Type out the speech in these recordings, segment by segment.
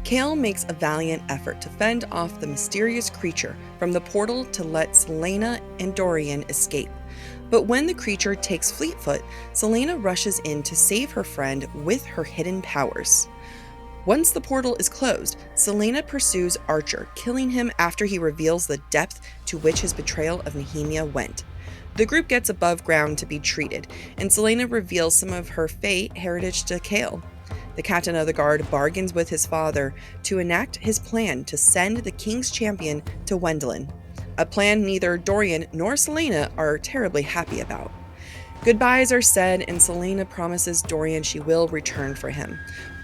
Chaol makes a valiant effort to fend off the mysterious creature from the portal to let Celaena and Dorian escape. But when the creature takes Fleetfoot, Celaena rushes in to save her friend with her hidden powers. Once the portal is closed, Celaena pursues Archer, killing him after he reveals the depth to which his betrayal of Nehemia went. The group gets above ground to be treated, and Celaena reveals some of her Fae heritage to Chaol. The captain of the guard bargains with his father to enact his plan to send the king's champion to Wendlyn, a plan neither Dorian nor Celaena are terribly happy about. Goodbyes are said, and Celaena promises Dorian she will return for him,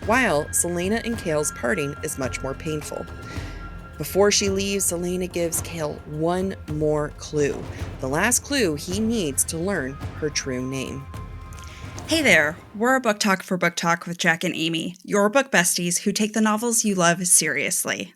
while Celaena and Chaol's parting is much more painful. Before she leaves, Celaena gives Chaol one more clue, the last clue he needs to learn her true name. Hey there, we're a book talk for BookTok with Jac and Amy, your book besties who take the novels you love seriously.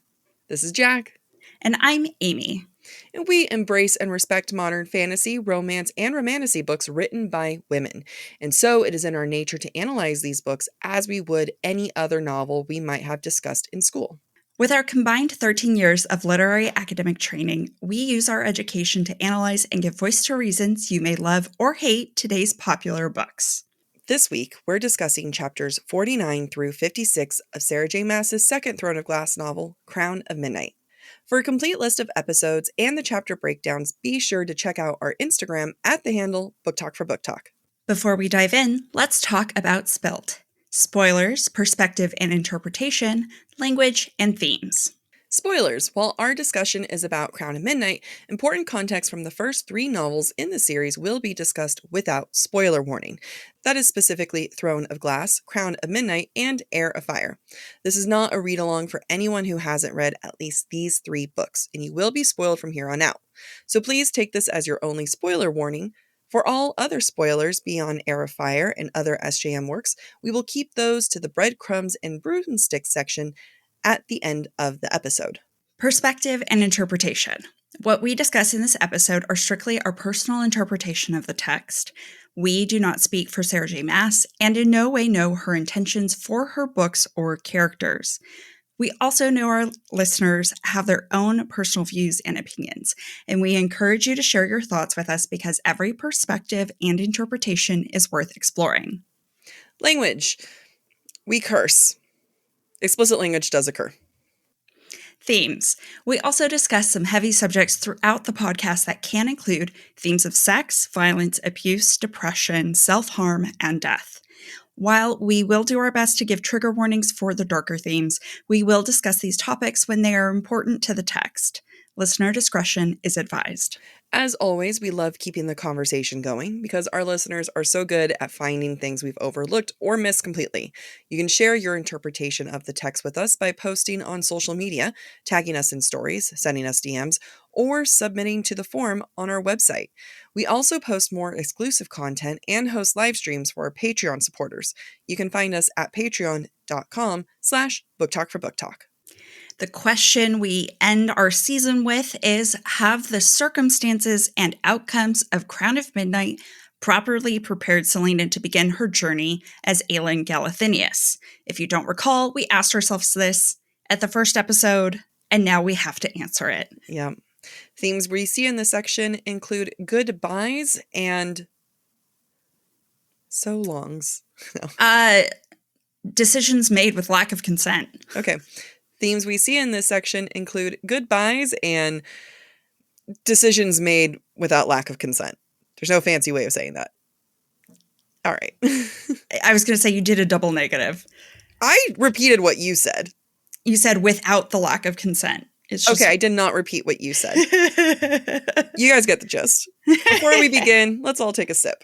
This is Jac. And I'm Amy. And we embrace and respect modern fantasy, romance, and romantasy books written by women. And so it is in our nature to analyze these books as we would any other novel we might have discussed in school. With our combined 13 years of literary academic training, we use our education to analyze and give voice to reasons you may love or hate today's popular books. This week, we're discussing chapters 49 through 56 of Sarah J. Maas's second Throne of Glass novel, Crown of Midnight. For a complete list of episodes and the chapter breakdowns, be sure to check out our Instagram at the handle BookTok for BookTok. Before we dive in, let's talk about S.P.I.L.T. Spoilers, perspective and interpretation, language, and themes. Spoilers. While our discussion is about Crown of Midnight, important context from the first 3 novels in the series will be discussed without spoiler warning. That is specifically Throne of Glass, Crown of Midnight, and Heir of Fire. This is not a read-along for anyone who hasn't read at least these 3 books, and you will be spoiled from here on out. So please take this as your only spoiler warning. For all other spoilers beyond Heir of Fire and other SJM works, we will keep those to the Breadcrumbs and Broomsticks section at the end of the episode. Perspective and interpretation. What we discuss in this episode are strictly our personal interpretation of the text. We do not speak for Sarah J. Maas and in no way know her intentions for her books or characters. We also know our listeners have their own personal views and opinions, and we encourage you to share your thoughts with us because every perspective and interpretation is worth exploring. Language. We curse. Explicit language does occur. Themes. We also discuss some heavy subjects throughout the podcast that can include themes of sex, violence, abuse, depression, self-harm, and death. While we will do our best to give trigger warnings for the darker themes, we will discuss these topics when they are important to the text. Listener discretion is advised. As always, we love keeping the conversation going because our listeners are so good at finding things we've overlooked or missed completely. You can share your interpretation of the text with us by posting on social media, tagging us in stories, sending us DMs, or submitting to the form on our website. We also post more exclusive content and host live streams for our Patreon supporters. You can find us at patreon.com/BookTok4BookTok. The question we end our season with is, have the circumstances and outcomes of Crown of Midnight properly prepared Celaena to begin her journey as Aelin Galathynius? If you don't recall, we asked ourselves this at the first episode, and now we have to answer it. Yeah. Themes we see in this section include goodbyes and so longs. No. Decisions made with lack of consent. Okay. Themes we see in this section include goodbyes and decisions made without lack of consent. There's no fancy way of saying that. All right. I was going to say you did a double negative. I repeated what you said. You said without the lack of consent. It's just... Okay, I did not repeat what you said. You guys get the gist. Before we begin, let's all take a sip.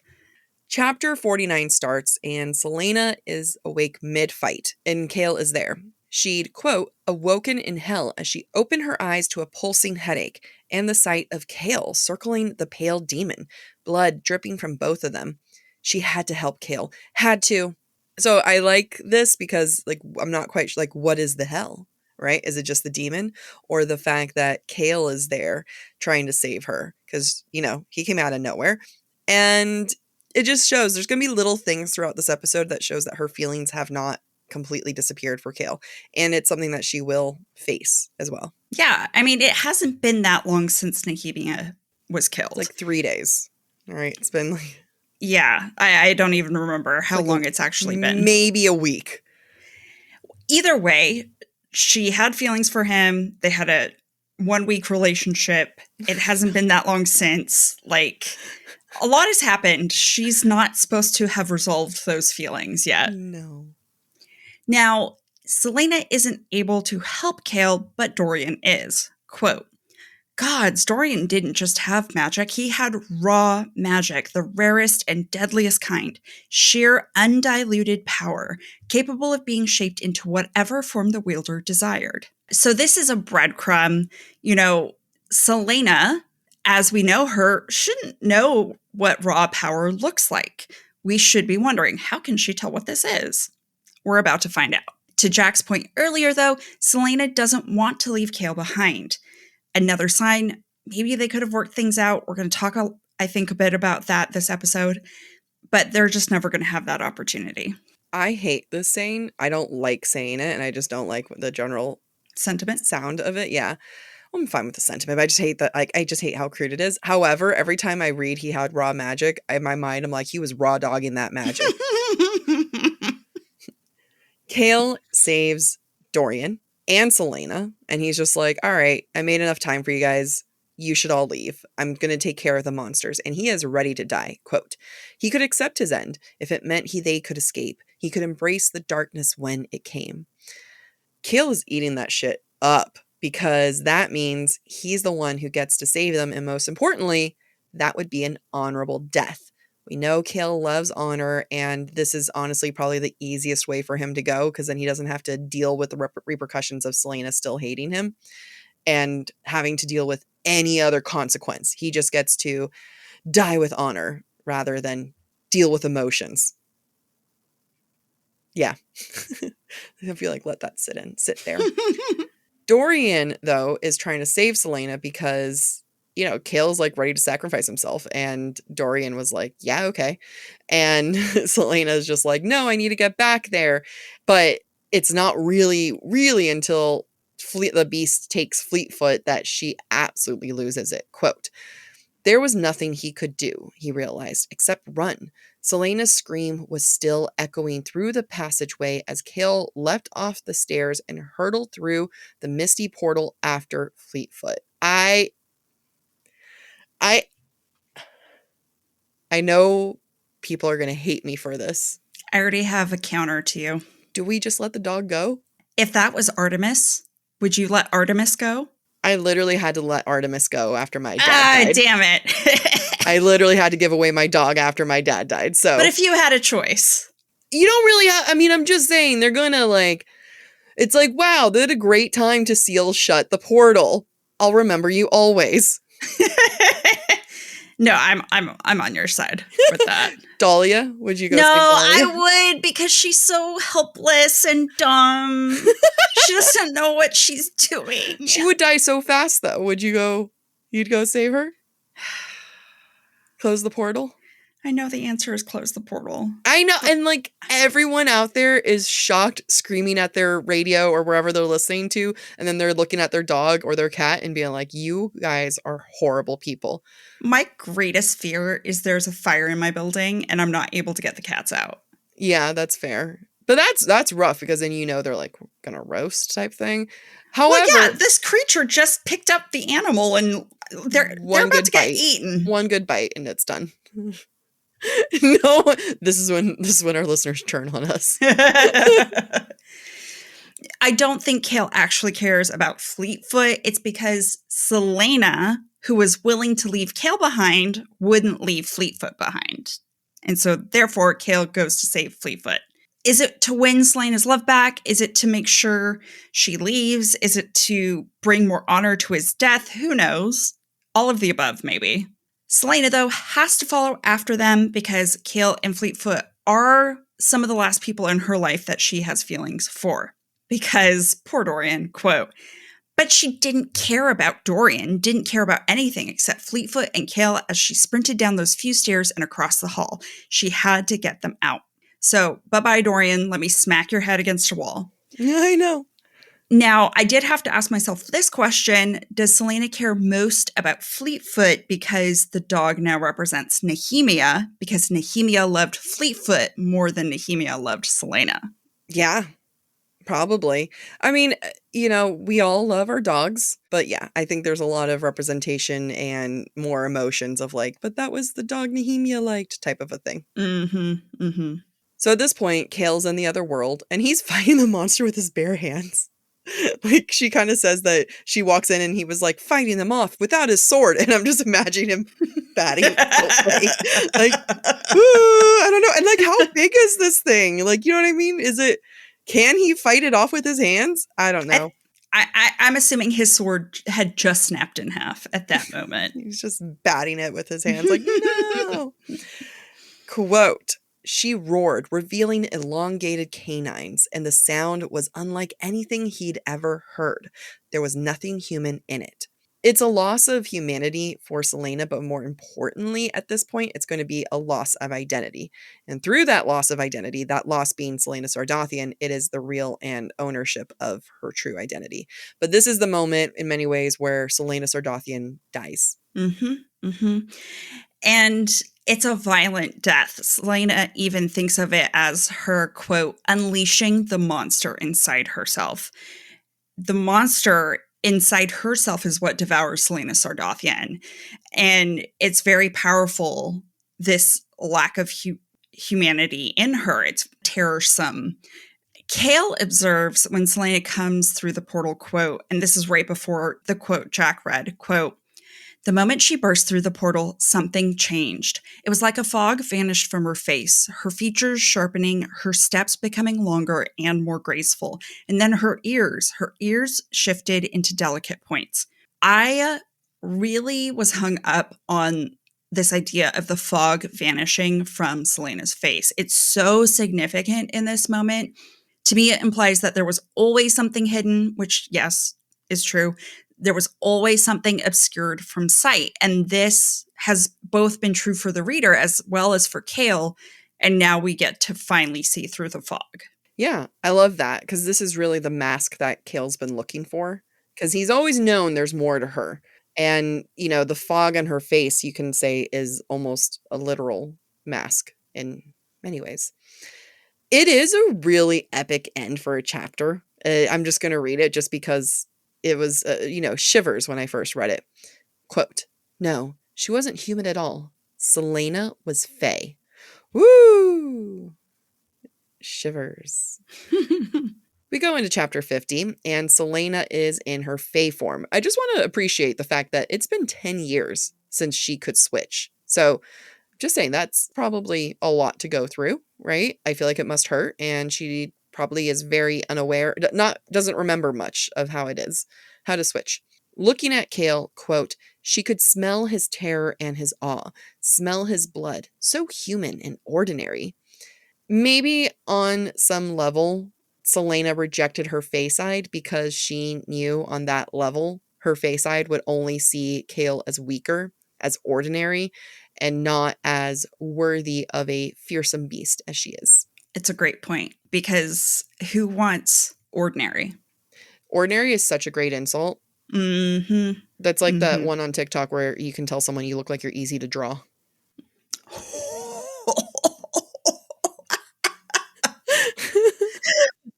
Chapter 49 starts, and Celaena is awake mid-fight, and Chaol is there. She'd, quote, awoken in hell as she opened her eyes to a pulsing headache and the sight of Chaol circling the pale demon, blood dripping from both of them. She had to help Chaol. Had to. So I like this because, I'm not quite sure, what is the hell, right? Is it just the demon or the fact that Chaol is there trying to save her? Because, he came out of nowhere. And it just shows there's going to be little things throughout this episode that shows that her feelings have not completely disappeared for Chaol. And it's something that she will face as well. Yeah, I mean, it hasn't been that long since Nehemia was killed. Like 3 days. All right, it's been like... Yeah, I don't even remember how long it's actually been. Maybe a week. Either way, she had feelings for him. They had a 1-week relationship. It hasn't been that long since. Like, a lot has happened. She's not supposed to have resolved those feelings yet. No. Now, Celaena isn't able to help Chaol, but Dorian is. Quote, "Gods, Dorian didn't just have magic, he had raw magic, the rarest and deadliest kind, sheer undiluted power, capable of being shaped into whatever form the wielder desired." So this is a breadcrumb. You know, Celaena, as we know her, shouldn't know what raw power looks like. We should be wondering, how can she tell what this is? We're about to find out. To Jac's point earlier, though, Celaena doesn't want to leave Chaol behind. Another sign, maybe they could have worked things out. We're going to talk, I think, a bit about that this episode, but they're just never going to have that opportunity. I hate this saying. I don't like saying it, and I just don't like the general sentiment sound of it. Yeah. I'm fine with the sentiment, but I just hate that. Like, I just hate how crude it is. However, every time I read he had raw magic, in my mind, I'm like, he was raw dogging that magic. Chaol saves Dorian and Celaena, and he's just like, all right, I made enough time for you guys. You should all leave. I'm going to take care of the monsters. And he is ready to die. Quote, "He could accept his end if it meant they could escape. He could embrace the darkness when it came." Chaol is eating that shit up because that means he's the one who gets to save them. And most importantly, that would be an honorable death. We know Chaol loves honor, and this is honestly probably the easiest way for him to go, because then he doesn't have to deal with the repercussions of Celaena still hating him and having to deal with any other consequence. He just gets to die with honor rather than deal with emotions. Yeah. I feel like let that sit there. Dorian, though, is trying to save Celaena because, you know, Chaol's like ready to sacrifice himself. And Dorian was like, yeah, okay. And Celaena's just like, no, I need to get back there. But it's not really until the beast takes Fleetfoot that she absolutely loses it. Quote, "There was nothing he could do," he realized, "except run." Celaena's scream was still echoing through the passageway as Chaol leapt off the stairs and hurtled through the misty portal after Fleetfoot. I know people are going to hate me for this. I already have a counter to you. Do we just let the dog go? If that was Artemis, would you let Artemis go? I literally had to let Artemis go after my dad died. Damn it. I literally had to give away my dog after my dad died. So, but if you had a choice. You don't really have, I mean, I'm just saying, they're gonna like, it's like, wow, they had a great time to seal shut the portal. I'll remember you always. No, I'm on your side with that. Dahlia, would you go? No, I would, because she's so helpless and dumb. She doesn't know what she's doing. She would die so fast, though. Would you go? You'd go save her? Close the portal? I know the answer is close the portal. I know, and like everyone out there is shocked, screaming at their radio or wherever they're listening to, and then they're looking at their dog or their cat and being like, you guys are horrible people. My greatest fear is there's a fire in my building and I'm not able to get the cats out. Yeah, that's fair. But that's rough, because then you know they're like gonna roast type thing. However, well, yeah, this creature just picked up the animal and they're about to get eaten. One good bite and it's done. No, this is when our listeners turn on us. I don't think Chaol actually cares about Fleetfoot. It's because Celaena, who was willing to leave Chaol behind, wouldn't leave Fleetfoot behind. And so therefore Chaol goes to save Fleetfoot. Is it to win Celaena's love back? Is it to make sure she leaves? Is it to bring more honor to his death? Who knows? All of the above, maybe. Celaena, though, has to follow after them because Chaol and Fleetfoot are some of the last people in her life that she has feelings for. Because, poor Dorian, quote, "But she didn't care about Dorian, didn't care about anything except Fleetfoot and Chaol as she sprinted down those few stairs and across the hall. She had to get them out." So, bye-bye, Dorian. Let me smack your head against a wall. I know. Now, I did have to ask myself this question. Does Celaena care most about Fleetfoot because the dog now represents Nehemia, because Nehemia loved Fleetfoot more than Nehemia loved Celaena? Yeah, probably. I mean, we all love our dogs, but yeah, I think there's a lot of representation and more emotions of like, but that was the dog Nehemia liked type of a thing. Mm-hmm. Mm-hmm. So at this point, Chaol's in the other world and he's fighting the monster with his bare hands. Like she kind of says that she walks in and he was like fighting them off without his sword. And I'm just imagining him batting Chaol's face. Like, I don't know. And like, how big is this thing? Like, you know what I mean? Can he fight it off with his hands? I don't know. I'm assuming his sword had just snapped in half at that moment. He's just batting it with his hands like, no. Quote, she roared, revealing elongated canines, and the sound was unlike anything he'd ever heard. There was nothing human in it. It's a loss of humanity for Celaena, but more importantly, at this point, it's going to be a loss of identity. And through that loss of identity, that loss being Celaena Sardathian, it is the real and ownership of her true identity. But this is the moment, in many ways, where Celaena Sardathian dies. Mm-hmm. Mm-hmm. And it's a violent death. Celaena even thinks of it as her, quote, unleashing the monster inside herself. The monster inside herself is what devours Celaena Sardathian. And it's very powerful, this lack of humanity in her. It's terrorsome. Chaol observes when Celaena comes through the portal, quote, and this is right before the quote Jac read, quote, the moment she burst through the portal, something changed. It was like a fog vanished from her face, her features sharpening, her steps becoming longer and more graceful. And then her ears shifted into delicate points. I really was hung up on this idea of the fog vanishing from Celaena's face. It's so significant in this moment. To me, it implies that there was always something hidden, which, yes, is true. There was always something obscured from sight. And this has both been true for the reader as well as for Chaol. And now we get to finally see through the fog. Yeah, I love that because this is really the mask that Chaol's been looking for because he's always known there's more to her. And, the fog on her face, you can say, is almost a literal mask in many ways. It is a really epic end for a chapter. I'm just going to read it just because it was, shivers when I first read it. Quote, no, she wasn't human at all. Celaena was Fae. Woo! Shivers. We go into chapter 50, and Celaena is in her Fae form. I just want to appreciate the fact that it's been 10 years since she could switch. So, just saying, that's probably a lot to go through, right? I feel like it must hurt, and she probably is very unaware, doesn't remember much of how to switch. Looking at Chaol, quote, she could smell his terror and his awe, smell his blood, so human and ordinary. Maybe on some level, Celaena rejected her Fae side because she knew on that level, her Fae side would only see Chaol as weaker, as ordinary, and not as worthy of a fearsome beast as she is. It's a great point because who wants ordinary? Ordinary is such a great insult. Mm-hmm. That's like that one on TikTok where you can tell someone you look like you're easy to draw.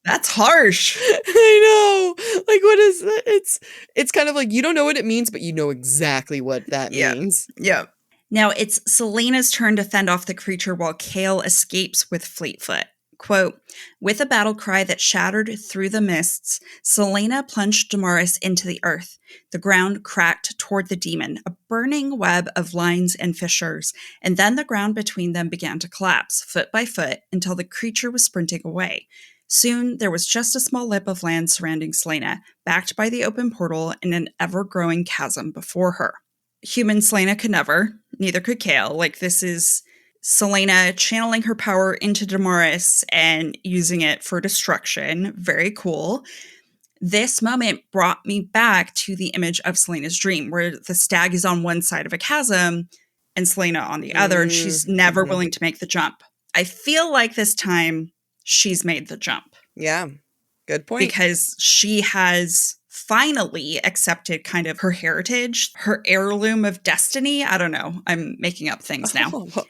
That's harsh. I know. Like, what is that? It's kind of like you don't know what it means, but you know exactly what that means. Yep. Now it's Celaena's turn to fend off the creature while Chaol escapes with Fleetfoot. Quote, with a battle cry that shattered through the mists, Celaena plunged Damaris into the earth. The ground cracked toward the demon, a burning web of lines and fissures, and then the ground between them began to collapse, foot by foot, until the creature was sprinting away. Soon, there was just a small lip of land surrounding Celaena, backed by the open portal and an ever-growing chasm before her. Human Celaena could never, neither could Chaol. Like, this is Celaena channeling her power into Damaris and using it for destruction. Very cool. This moment brought me back to the image of Celaena's dream, where the stag is on one side of a chasm and Celaena on the other, and she's never willing to make the jump I feel like this time she's made the jump. Yeah, good point. Because she has finally accepted kind of her heritage, her heirloom of destiny. I don't know. I'm making up things now. Oh my.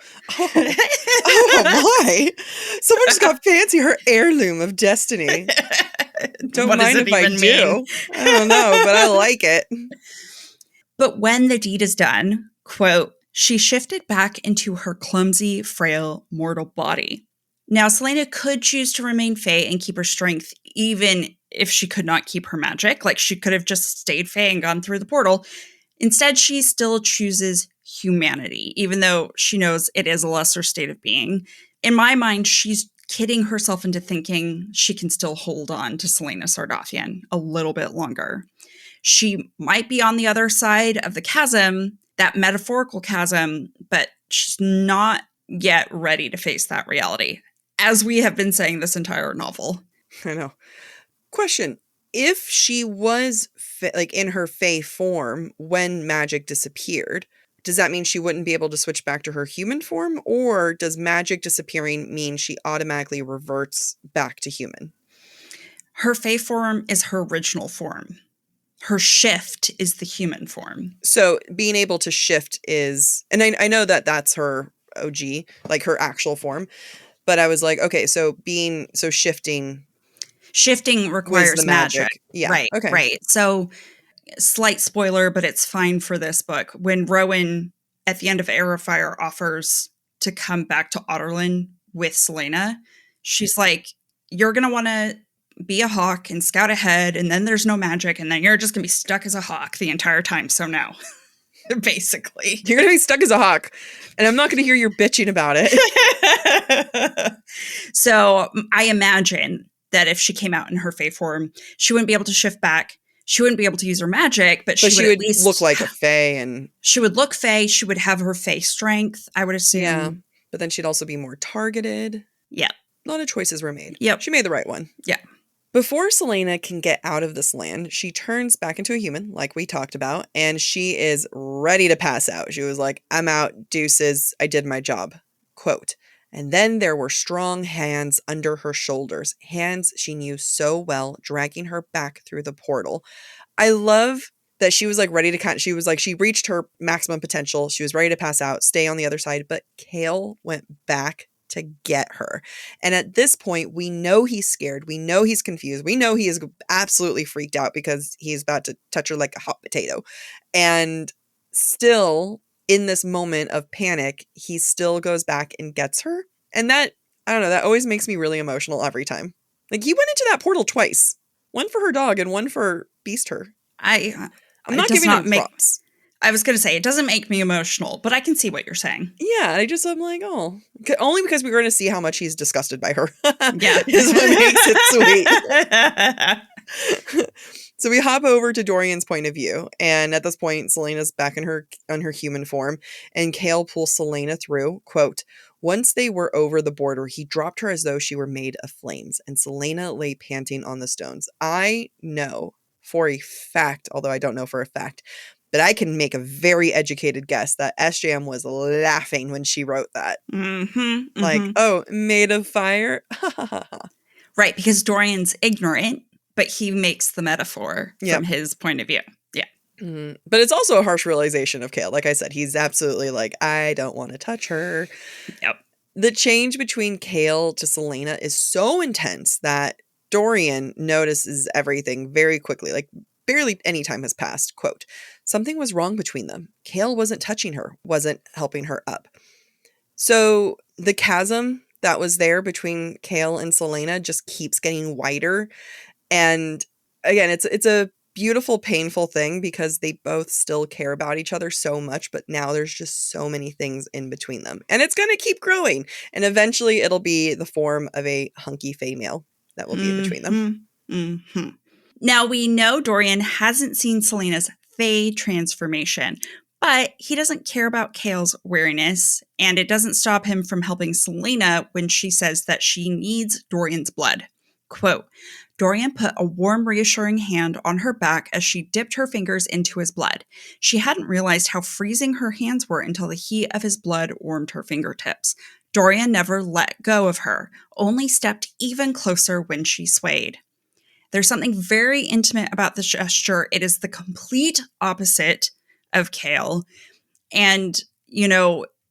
Someone just got fancy. Her heirloom of destiny. Don't What mind does it if I even do. mean? I don't know, but I like it. But when the deed is done, quote, she shifted back into her clumsy, frail, mortal body. Now, Celaena could choose to remain Fae and keep her strength, even if she could not keep her magic. Like, she could have just stayed Fae and gone through the portal. Instead, she still chooses humanity, even though she knows it is a lesser state of being. In my mind, she's kidding herself into thinking she can still hold on to Celaena Sardothien a little bit longer. She might be on the other side of the chasm, that metaphorical chasm, but she's not yet ready to face that reality, as we have been saying this entire novel. I know. Question. If she was like in her Fae form when magic disappeared, does that mean she wouldn't be able to switch back to her human form? Or does magic disappearing mean she automatically reverts back to human? Her Fae form is her original form. Her shift is the human form. So being able to shift is, and I know that that's her OG, like her actual form, but I was like, okay, so shifting requires the magic. Yeah. Right. Okay. Right. So slight spoiler, but it's fine for this book. When Rowan at the end of Heir of Fire offers to come back to Otterlin with Celaena, she's like, you're going to want to be a hawk and scout ahead, and then there's no magic, and then you're just going to be stuck as a hawk the entire time. So no, basically. You're going to be stuck as a hawk, and I'm not going to hear you bitching about it. So I imagine that if she came out in her Fae form, she wouldn't be able to shift back. She wouldn't be able to use her magic, but she would at least look like a Fae, and she would look Fae. She would have her Fae strength, I would assume. Yeah, but then she'd also be more targeted. Yeah. A lot of choices were made. Yep. She made the right one. Yeah. Before Celaena can get out of this land, she turns back into a human, like we talked about, and she is ready to pass out. She was like, I'm out, deuces, I did my job. Quote, and then there were strong hands under her shoulders, hands she knew so well, dragging her back through the portal. I love that she was like ready to she was like, she reached her maximum potential. She was ready to pass out, stay on the other side, but Chaol went back to get her. And at this point, we know he's scared. We know he's confused. We know he is absolutely freaked out because he's about to touch her like a hot potato. And still, in this moment of panic, he still goes back and gets her. And that, I don't know, that always makes me really emotional every time. Like, he went into that portal twice. One for her dog and one for Beast her. I'm not giving him props. I was going to say, it doesn't make me emotional, but I can see what you're saying. Yeah, I'm like, oh. Only because we're going to see how much he's disgusted by her. Yeah. Is what makes it sweet. So we hop over to Dorian's point of view. And at this point, Celaena's back on her human form. And Chaol pulls Celaena through. Quote, once they were over the border, he dropped her as though she were made of flames. And Celaena lay panting on the stones. I know for a fact, although I don't know for a fact, but I can make a very educated guess that SJM was laughing when she wrote that. Mm-hmm, like, oh, made of fire? Right, because Dorian's ignorant, but he makes the metaphor from his point of view. Yeah. Mm-hmm. But it's also a harsh realization of Chaol. Like I said, he's absolutely like, I don't want to touch her. Yep. The change between Chaol to Celaena is so intense that Dorian notices everything very quickly. Like, barely any time has passed. Quote, something was wrong between them. Chaol wasn't touching her, wasn't helping her up. So the chasm that was there between Chaol and Celaena just keeps getting wider. And again, it's a beautiful, painful thing because they both still care about each other so much, but now there's just so many things in between them. And it's going to keep growing. And eventually it'll be the form of a hunky female that will be in between them. Mm-hmm. Now, we know Dorian hasn't seen Celaena's Fae transformation, but he doesn't care about Chaol's wariness, and it doesn't stop him from helping Celaena when she says that she needs Dorian's blood. Quote, Dorian put a warm, reassuring hand on her back as she dipped her fingers into his blood. She hadn't realized how freezing her hands were until the heat of his blood warmed her fingertips. Dorian never let go of her, only stepped even closer when she swayed. There's something very intimate about this gesture. It is the complete opposite of Chaol. And,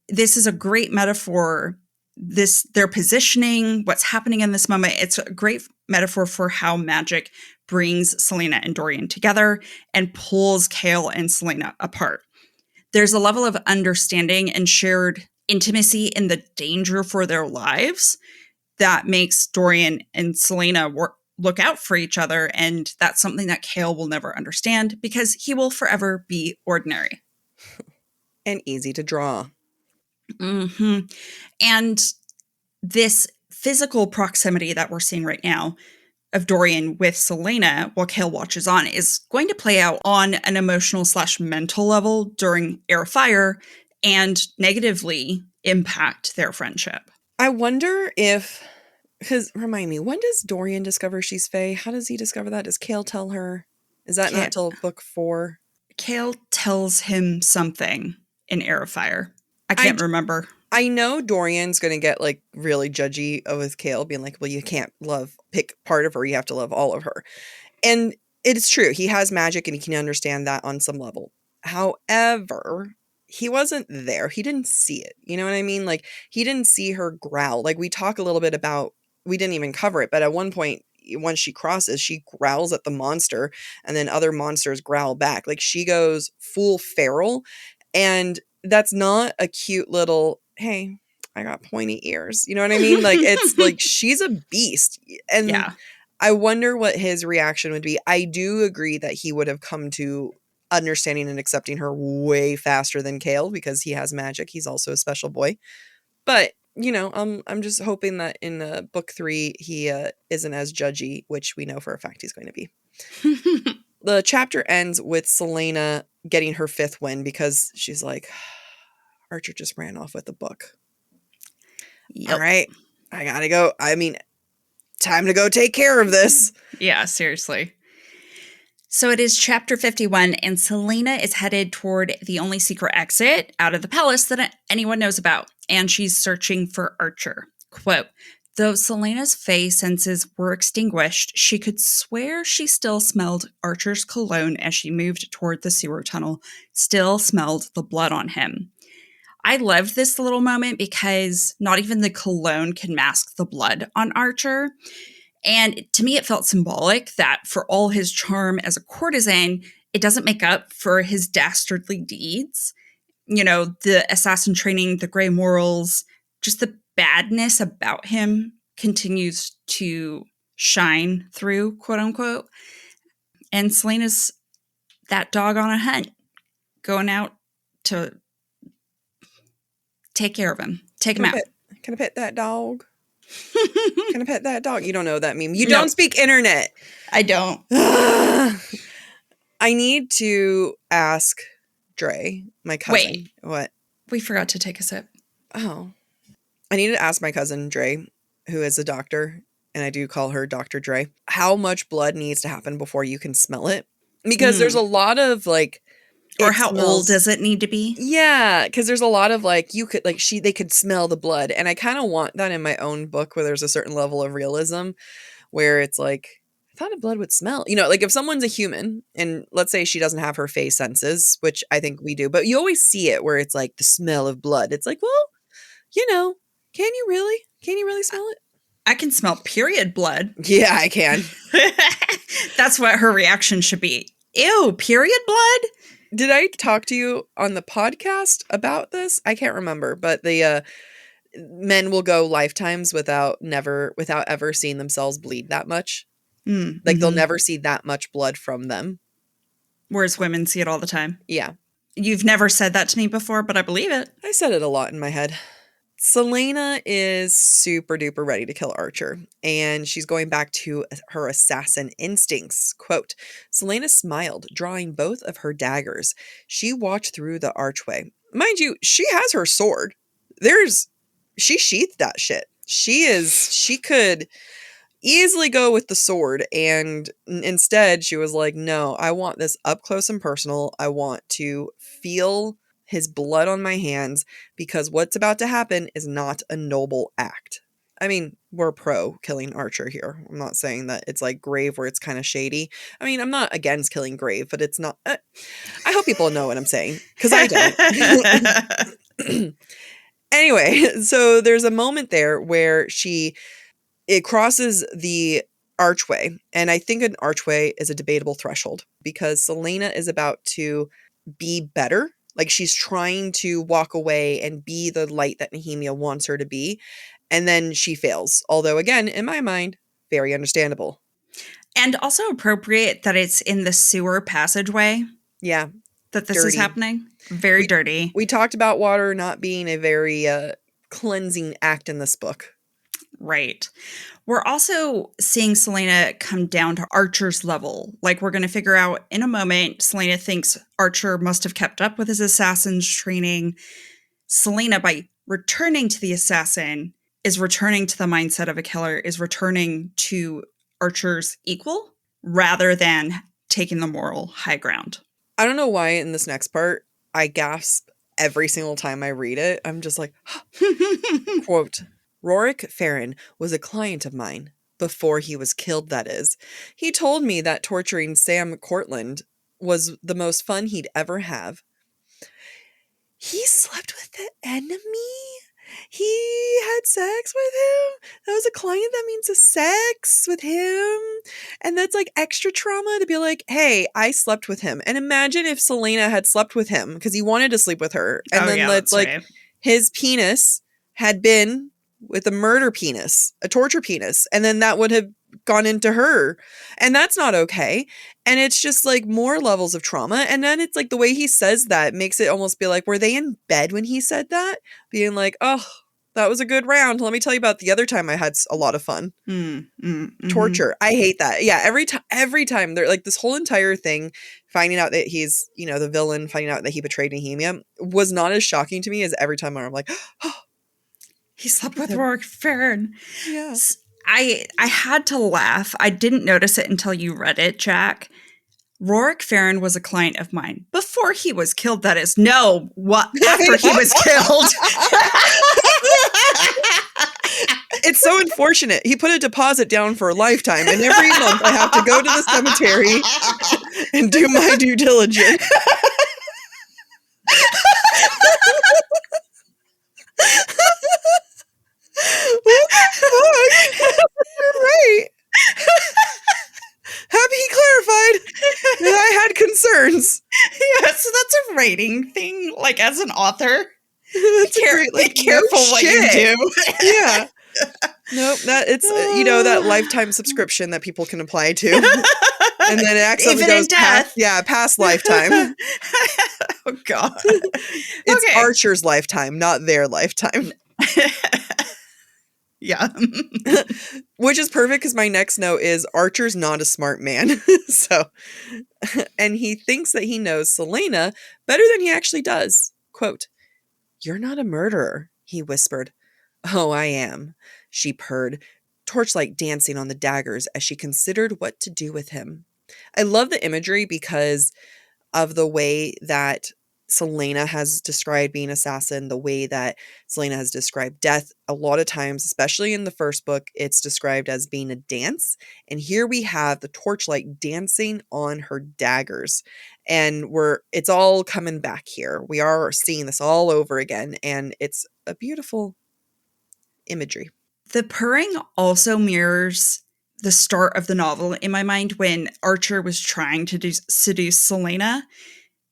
this is a great metaphor. Their positioning, what's happening in this moment, it's a great metaphor for how magic brings Celaena and Dorian together and pulls Chaol and Celaena apart. There's a level of understanding and shared intimacy in the danger for their lives that makes Dorian and Celaena look out for each other. And that's something that Chaol will never understand because he will forever be ordinary. And easy to draw. Mm-hmm. And this physical proximity that we're seeing right now of Dorian with Celaena while Chaol watches on is going to play out on an emotional / mental level during Heir of Fire and negatively impact their friendship. I wonder if, because remind me, when does Dorian discover she's Fae? How does he discover that? Does Chaol tell her? Is that not till book 4? Chaol tells him something in Heir of Fire. I can't remember. I know Dorian's going to get like really judgy with Chaol, being like, well, you can't pick part of her. You have to love all of her. And it's true. He has magic and he can understand that on some level. However, he wasn't there. He didn't see it. You know what I mean? Like, he didn't see her growl. Like, we talk a little bit about, we didn't even cover it, but at one point, once she crosses, she growls at the monster and then other monsters growl back. Like, she goes full feral, and that's not a cute little, hey, I got pointy ears. You know what I mean? Like, it's like, she's a beast. And yeah. I wonder what his reaction would be. I do agree that he would have come to understanding and accepting her way faster than Chaol because he has magic. He's also a special boy. But, I'm just hoping that in book 3, he isn't as judgy, which we know for a fact he's going to be. The chapter ends with Celaena getting her 5th win because she's like, Archer just ran off with the book. Yep. All right, I gotta go. I mean, time to go take care of this. Yeah, seriously. So it is chapter 51, and Celaena is headed toward the only secret exit out of the palace that anyone knows about, and she's searching for Archer. Quote, though Celena's Fae senses were extinguished, she could swear she still smelled Archer's cologne as she moved toward the sewer tunnel, still smelled the blood on him. I love this little moment because not even the cologne can mask the blood on Archer. And to me, it felt symbolic that for all his charm as a courtesan, it doesn't make up for his dastardly deeds. The assassin training, the gray morals, just the badness about him continues to shine through, quote unquote. And Celaena's that dog on a hunt, going out to take care of him, take him out. Can I pet that dog? Can I pet that dog? You don't know that meme. You don't speak internet. I don't. I need to ask Dre, my cousin. Wait. What? We forgot to take a sip. Oh. I need to ask my cousin Dre, who is a doctor, and I do call her Dr. Dre, how much blood needs to happen before you can smell it. Because there's a lot of like... Or how old does it need to be? Yeah, because there's a lot of like, they could smell the blood. And I kind of want that in my own book where there's a certain level of realism where it's like, I thought a blood would smell. Like if someone's a human and let's say she doesn't have her Fae senses, which I think we do, but you always see it where it's like the smell of blood. It's like, well, can you really smell it? I can smell period blood. Yeah, I can. That's what her reaction should be. Ew, period blood? Did I talk to you on the podcast about this? I can't remember, but the men will go lifetimes without ever seeing themselves bleed that much. Like they'll never see that much blood from them. Whereas women see it all the time. Yeah. You've never said that to me before, but I believe it. I said it a lot in my head. Celaena is super duper ready to kill Archer, and she's going back to her assassin instincts. Quote, Celaena smiled, drawing both of her daggers. She walked through the archway. Mind you, she has her sword. She sheathed that shit. She could easily go with the sword, and instead she was like, no, I want this up close and personal. I want to feel his blood on my hands, because what's about to happen is not a noble act. I mean, we're pro killing Archer here. I'm not saying that it's like Grave where it's kind of shady. I mean, I'm not against killing Grave, but it's not. I hope people know what I'm saying, because I don't. Anyway, so there's a moment there where it crosses the archway, and I think an archway is a debatable threshold, because Celaena is about to be better. Like, she's trying to walk away and be the light that Nehemia wants her to be, and then she fails. Although, again, in my mind, very understandable. And also appropriate that it's in the sewer passageway. Yeah. That this is happening. Very dirty. We talked about water not being a very cleansing act in this book. Right. We're also seeing Celaena come down to Archer's level. Like, we're going to figure out in a moment, Celaena thinks Archer must have kept up with his assassin's training. Celaena, by returning to the assassin, is returning to the mindset of a killer, is returning to Archer's equal, rather than taking the moral high ground. I don't know why in this next part, I gasp every single time I read it. I'm just like, quote, Rorik Farron was a client of mine. Before he was killed, that is. He told me that torturing Sam Cortland was the most fun he'd ever have. He slept with the enemy? He had sex with him? That was a client that means a sex with him? And that's like extra trauma to be like, hey, I slept with him. And imagine if Celaena had slept with him because he wanted to sleep with her. And his penis had been with a murder penis, a torture penis. And then that would have gone into her. And that's not okay. And it's just like more levels of trauma. And then it's like the way he says that makes it almost be like, were they in bed when he said that? Being like, oh, that was a good round. Let me tell you about the other time I had a lot of fun. Torture. I hate that. Yeah. Every time they're like, this whole entire thing, finding out that he's, the villain, finding out that he betrayed Nehemia was not as shocking to me as every time I'm like, oh, he slept with Rorik Farron. Yeah. I had to laugh. I didn't notice it until you read it, Jack. Rorik Farron was a client of mine. Before he was killed, that is. No, what? After he was killed. It's so unfortunate. He put a deposit down for a lifetime, and every month I have to go to the cemetery and do my due diligence. What the fuck? You're right. Happy he clarified that I had concerns. Yeah, so that's a rating thing, like as an author. Be careful what you do. Yeah. Nope, that lifetime subscription that people can apply to. And then it accidentally goes past lifetime. Oh God. It's Archer's lifetime, not their lifetime. Yeah. Which is perfect because my next note is Archer's not a smart man. And he thinks that he knows Celaena better than he actually does. Quote, "You're not a murderer," he whispered. "Oh, I am," she purred, torchlight dancing on the daggers as she considered what to do with him. I love the imagery because of the way that Celaena has described being an assassin, the way that Celaena has described death. A lot of times, especially in the first book, it's described as being a dance. And here we have the torchlight dancing on her daggers. And it's all coming back here. We are seeing this all over again. And it's a beautiful imagery. The purring also mirrors the start of the novel in my mind when Archer was trying to seduce Celaena.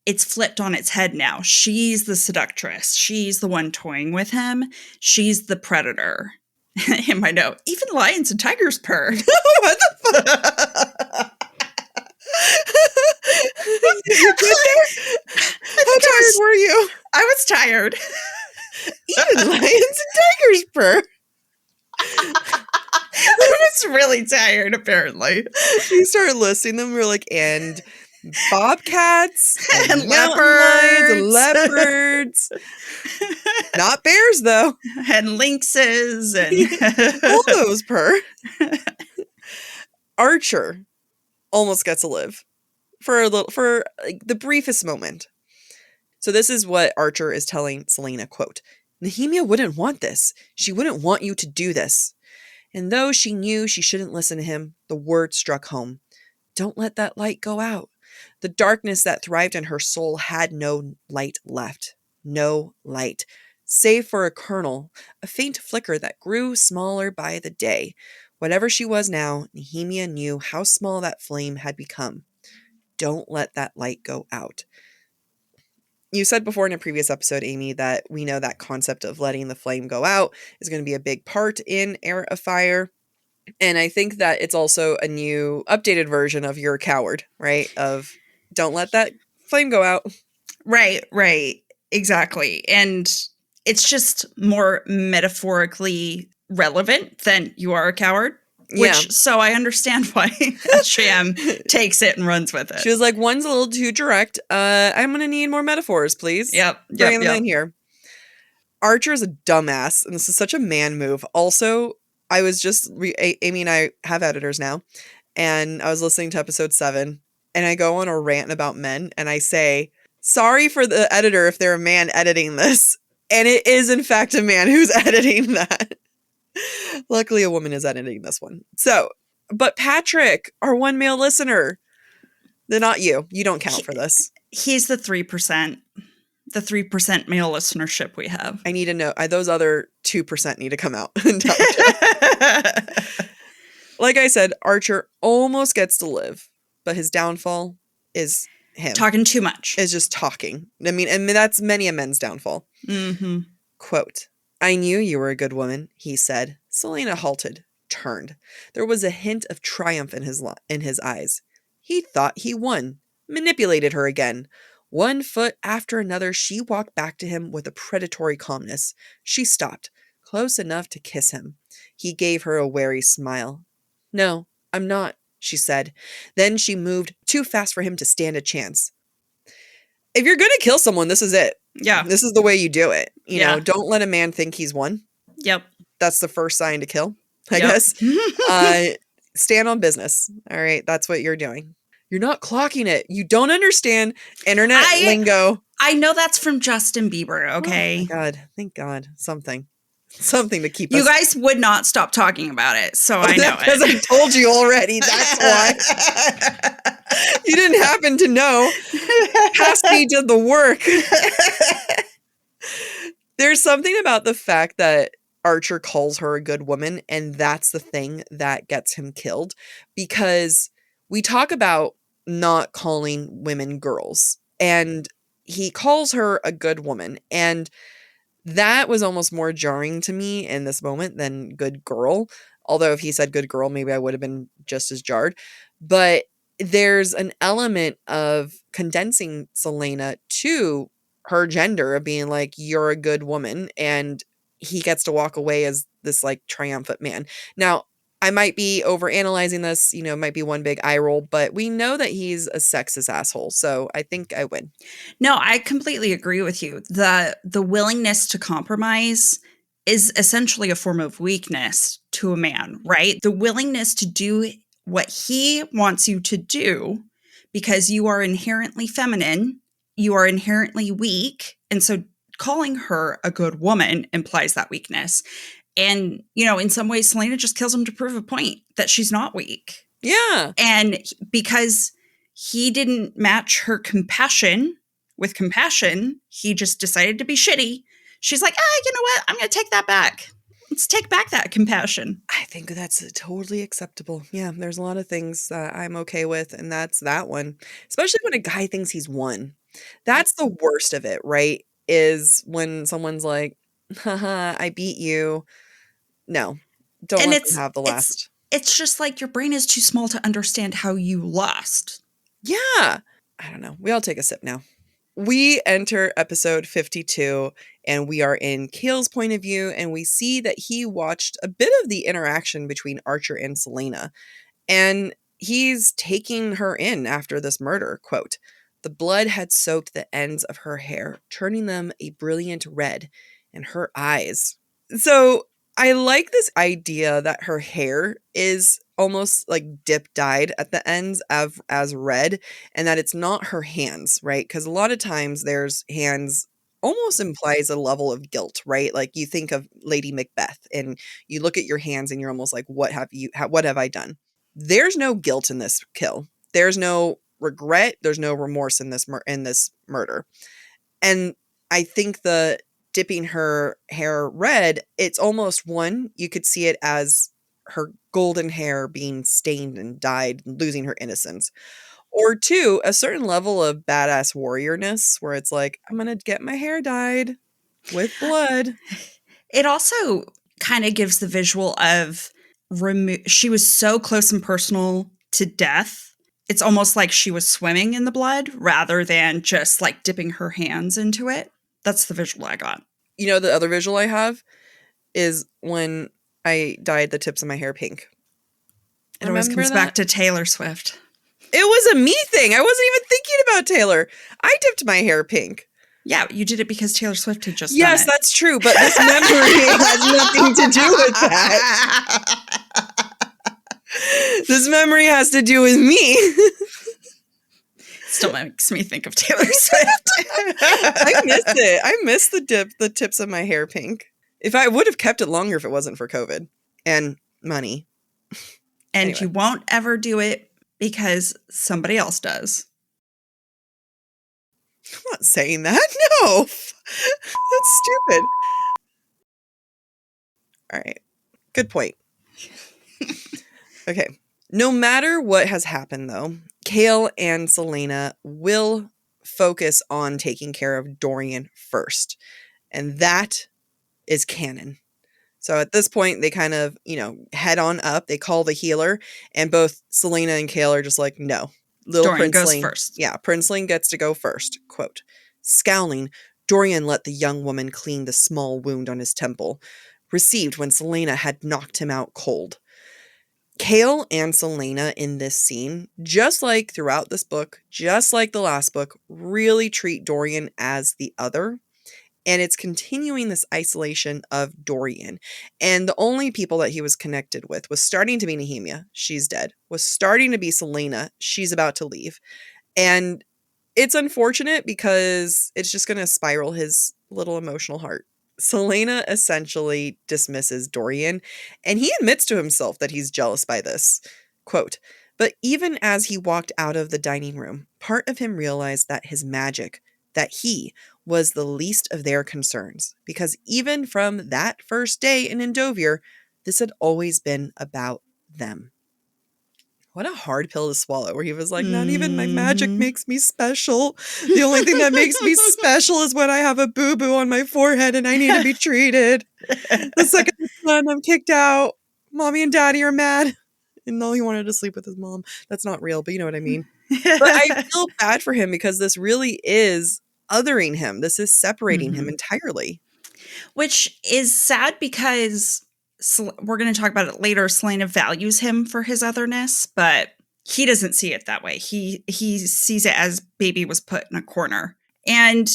It's flipped on its head now. She's the seductress. She's the one toying with him. She's the predator. In my note, even lions and tigers purr. What the fuck? You good there? How tired were you? I was tired. Even lions and tigers purr. I was really tired, apparently. You started listing them. We were like, and bobcats and leopards and leopards. Not bears, though. And lynxes and all those purr. Archer almost gets to live for the briefest moment. So this is what Archer is telling Celaena, quote, Nehemia wouldn't want this. She wouldn't want you to do this. And though she knew she shouldn't listen to him, the word struck home. Don't let that light go out. The darkness that thrived in her soul had no light left. No light. Save for a kernel, a faint flicker that grew smaller by the day. Whatever she was now, Nehemia knew how small that flame had become. Don't let that light go out. You said before in a previous episode, Amy, that we know that concept of letting the flame go out is going to be a big part in Heir of Fire. And I think that it's also a new updated version of you're a coward, right? Of don't let that flame go out. Right. Exactly. And it's just more metaphorically relevant than you are a coward. Which, so I understand why SJM takes it and runs with it. She was like, one's a little too direct. I'm going to need more metaphors, please. Bring them in here. Archer is a dumbass, and this is such a man move. Also, I was just, Amy and I have editors now, and I was listening to episode 7, and I go on a rant about men, and I say, sorry for the editor if they're a man editing this. And it is, in fact, a man who's editing that. Luckily, a woman is editing this one. So, but Patrick, our one male listener, they're not you. You don't count for this. He's the 3%. The 3% male listenership we have. I need to know. Those other 2% need to come out. Like I said, Archer almost gets to live, but his downfall is him. Talking too much. Is just talking. I mean, and that's many a men's downfall. Mm-hmm. Quote, I knew you were a good woman, he said. Celaena halted, turned. There was a hint of triumph in his eyes. He thought he won, manipulated her again. One foot after another, she walked back to him with a predatory calmness. She stopped, close enough to kiss him. He gave her a wary smile. No, I'm not, she said. Then she moved too fast for him to stand a chance. If you're going to kill someone, this is it. Yeah. This is the way you do it. You know, don't let a man think he's won. Yep. That's the first sign to kill, I guess. Stand on business. All right. That's what you're doing. You're not clocking it. You don't understand internet lingo. I know that's from Justin Bieber, okay? Oh my God. Thank God. Something to keep you us. You guys would not stop talking about it, so I know it. Because I told you already. That's why. You didn't happen to know. Past me did the work. There's something about the fact that Archer calls her a good woman, and that's the thing that gets him killed. Because we talk about not calling women girls, and he calls her a good woman, and that was almost more jarring to me in this moment than good girl. Although if he said good girl, maybe I would have been just as jarred. But there's an element of condensing Celaena to her gender, of being like, you're a good woman, and he gets to walk away as this like triumphant man. Now, I might be overanalyzing this, you know, it might be one big eye roll, but we know that he's a sexist asshole. So I think I win. No, I completely agree with you. The willingness to compromise is essentially a form of weakness to a man, right? The willingness to do what he wants you to do because you are inherently feminine, you are inherently weak, and so calling her a good woman implies that weakness. And, you know, in some ways, Celaena just kills him to prove a point that she's not weak. Yeah. And because he didn't match her compassion with compassion, he just decided to be shitty. She's like, you know what? I'm going to take that back. Let's take back that compassion. I think that's totally acceptable. Yeah, there's a lot of things that I'm okay with, and that's that one. Especially when a guy thinks he's won. That's the worst of it, right? Is when someone's like, haha, I beat you. No, don't let them have the last. It's just like your brain is too small to understand how you lost. Yeah. I don't know. We all take a sip now. We enter episode 52, and we are in Chaol's point of view, and we see that he watched a bit of the interaction between Archer and Celaena, and he's taking her in after this murder. Quote, the blood had soaked the ends of her hair, turning them a brilliant red, and her eyes. So I like this idea that her hair is almost like dip dyed at the ends as red, and that it's not her hands, right? Because a lot of times there's hands almost implies a level of guilt, right? Like you think of Lady Macbeth and you look at your hands and you're almost like, what have I done? There's no guilt in this kill. There's no regret. There's no remorse in this murder. And I think the dipping her hair red, it's almost one, you could see it as her golden hair being stained and dyed, losing her innocence. Or two, a certain level of badass warriorness where it's like, I'm going to get my hair dyed with blood. It also kind of gives the visual of she was so close and personal to death. It's almost like she was swimming in the blood rather than just like dipping her hands into it. That's the visual I got. You know, the other visual I have is when I dyed the tips of my hair pink. It always comes back to Taylor Swift. It was a me thing. I wasn't even thinking about Taylor. I dipped my hair pink. Yeah, you did it because Taylor Swift had just done it. Yes, that's true, but this memory has nothing to do with that. This memory has to do with me. Still makes me think of Taylor Swift. I miss it. I miss the tips of my hair pink. If I would have kept it longer if it wasn't for COVID and money. And Anyway. You won't ever do it because somebody else does. I'm not saying that. No. That's stupid. All right. Good point. Okay. No matter what has happened, though, Chaol and Celaena will focus on taking care of Dorian first. And that is canon. So at this point, they kind of, head on up. They call the healer. And both Celaena and Chaol are just like, no. Little Dorian Princeling goes first. Yeah, Princeling gets to go first. Quote, scowling, Dorian let the young woman clean the small wound on his temple, received when Celaena had knocked him out cold. Chaol and Celaena in this scene, just like throughout this book, just like the last book, really treat Dorian as the other. And it's continuing this isolation of Dorian. And the only people that he was connected with was starting to be Nehemia. She's dead. Was starting to be Celaena. She's about to leave. And it's unfortunate because it's just going to spiral his little emotional heart. Celaena essentially dismisses Dorian, and he admits to himself that he's jealous by this. Quote, but even as he walked out of the dining room, part of him realized that his magic, that he was the least of their concerns, because even from that first day in Endovier, this had always been about them. What a hard pill to swallow, where he was like, not even my magic makes me special. The only thing that makes me special is when I have a boo-boo on my forehead and I need to be treated. The second son, I'm kicked out. Mommy and daddy are mad. And no, he wanted to sleep with his mom. That's not real, but you know what I mean. But I feel bad for him because this really is othering him. This is separating him entirely. Which is sad because we're going to talk about it later. Celaena values him for his otherness, but he doesn't see it that way. He sees it as baby was put in a corner. And,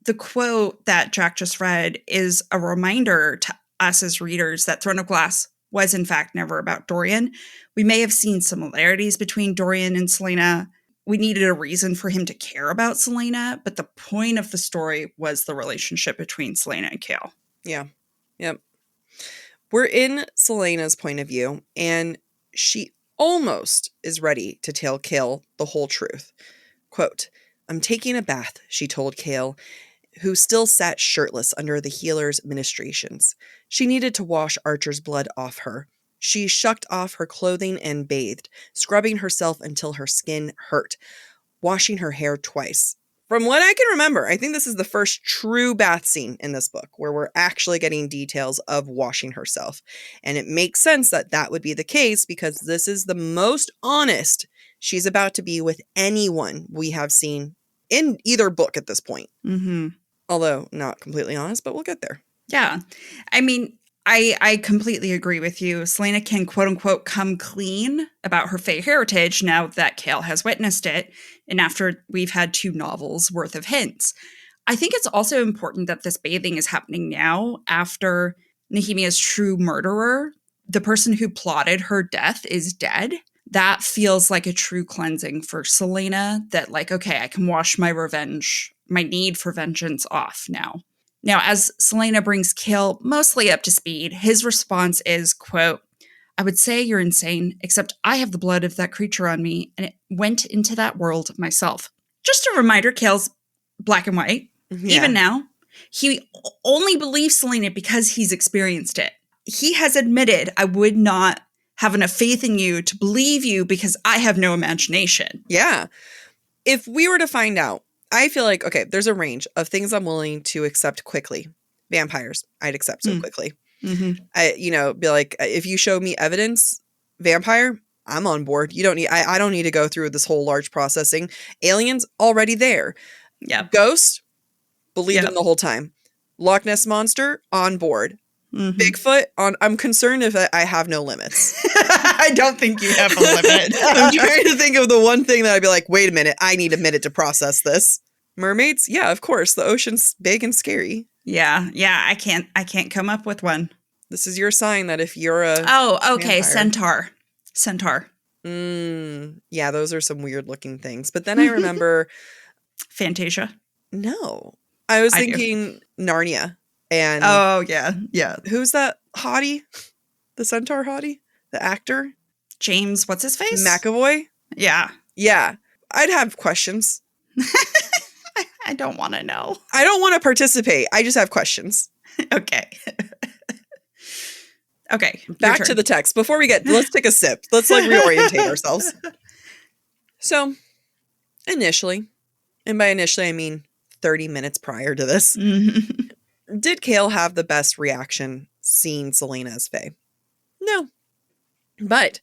the quote that Jac just read is a reminder to us as readers that Throne of Glass was in fact never about Dorian. We may have seen similarities between Dorian and Celaena. We needed a reason for him to care about Celaena, but the point of the story was the relationship between Celaena and Chaol. Yeah. Yep. We're in Celaena's point of view, and she almost is ready to tell Chaol the whole truth. Quote, I'm taking a bath, she told Chaol, who still sat shirtless under the healer's ministrations. She needed to wash Archer's blood off her. She shucked off her clothing and bathed, scrubbing herself until her skin hurt, washing her hair twice. From what I can remember, I think this is the first true bath scene in this book where we're actually getting details of washing herself. And it makes sense that that would be the case because this is the most honest she's about to be with anyone we have seen in either book at this point. Mm-hmm. Although not completely honest, but we'll get there. Yeah. I mean, I completely agree with you. Celaena can, quote unquote, come clean about her Fae heritage now that Chaol has witnessed it, and after we've had 2 novels worth of hints. I think it's also important that this bathing is happening now after Nehemia's true murderer the person who plotted her death is dead, that feels like a true cleansing for Celaena, that like, okay, I can wash my need for vengeance off now. Now, as Celaena brings Chaol mostly up to speed, his response is, quote, I would say you're insane, except I have the blood of that creature on me, and it went into that world myself. Just a reminder, Chaol's black and white. Yeah. Even now, he only believes Celaena because he's experienced it. He has admitted, I would not have enough faith in you to believe you because I have no imagination. Yeah. If we were to find out, I feel like, okay, there's a range of things I'm willing to accept quickly. Vampires, I'd accept so quickly. Mm-hmm. Be like, if you show me evidence, vampire, I'm on board. You don't need, I don't need to go through this whole large processing. Aliens already there. Yeah. Ghost, believed in the whole time. Loch Ness Monster, on board. Mm-hmm. Bigfoot, I'm concerned if I have no limits. I don't think you have a limit. I'm trying to think of the one thing that I'd be like, wait a minute, I need a minute to process this. Mermaids, yeah, of course. The ocean's big and scary. Yeah, I can't come up with one. This is your sign that if you're a okay, vampire. Centaur. Yeah, those are some weird looking things. But then I remember Fantasia. No. I was thinking Narnia. And oh, yeah. Who's that hottie? The centaur hottie? The actor? James, what's his face? McAvoy? Yeah. Yeah. I'd have questions. I don't want to know. I don't want to participate. I just have questions. Okay. Okay. Back to the text. Before we let's take a sip. Let's like reorientate ourselves. So, initially, and by initially I mean 30 minutes prior to this, did Chaol have the best reaction seeing Celaena as Fae? No. But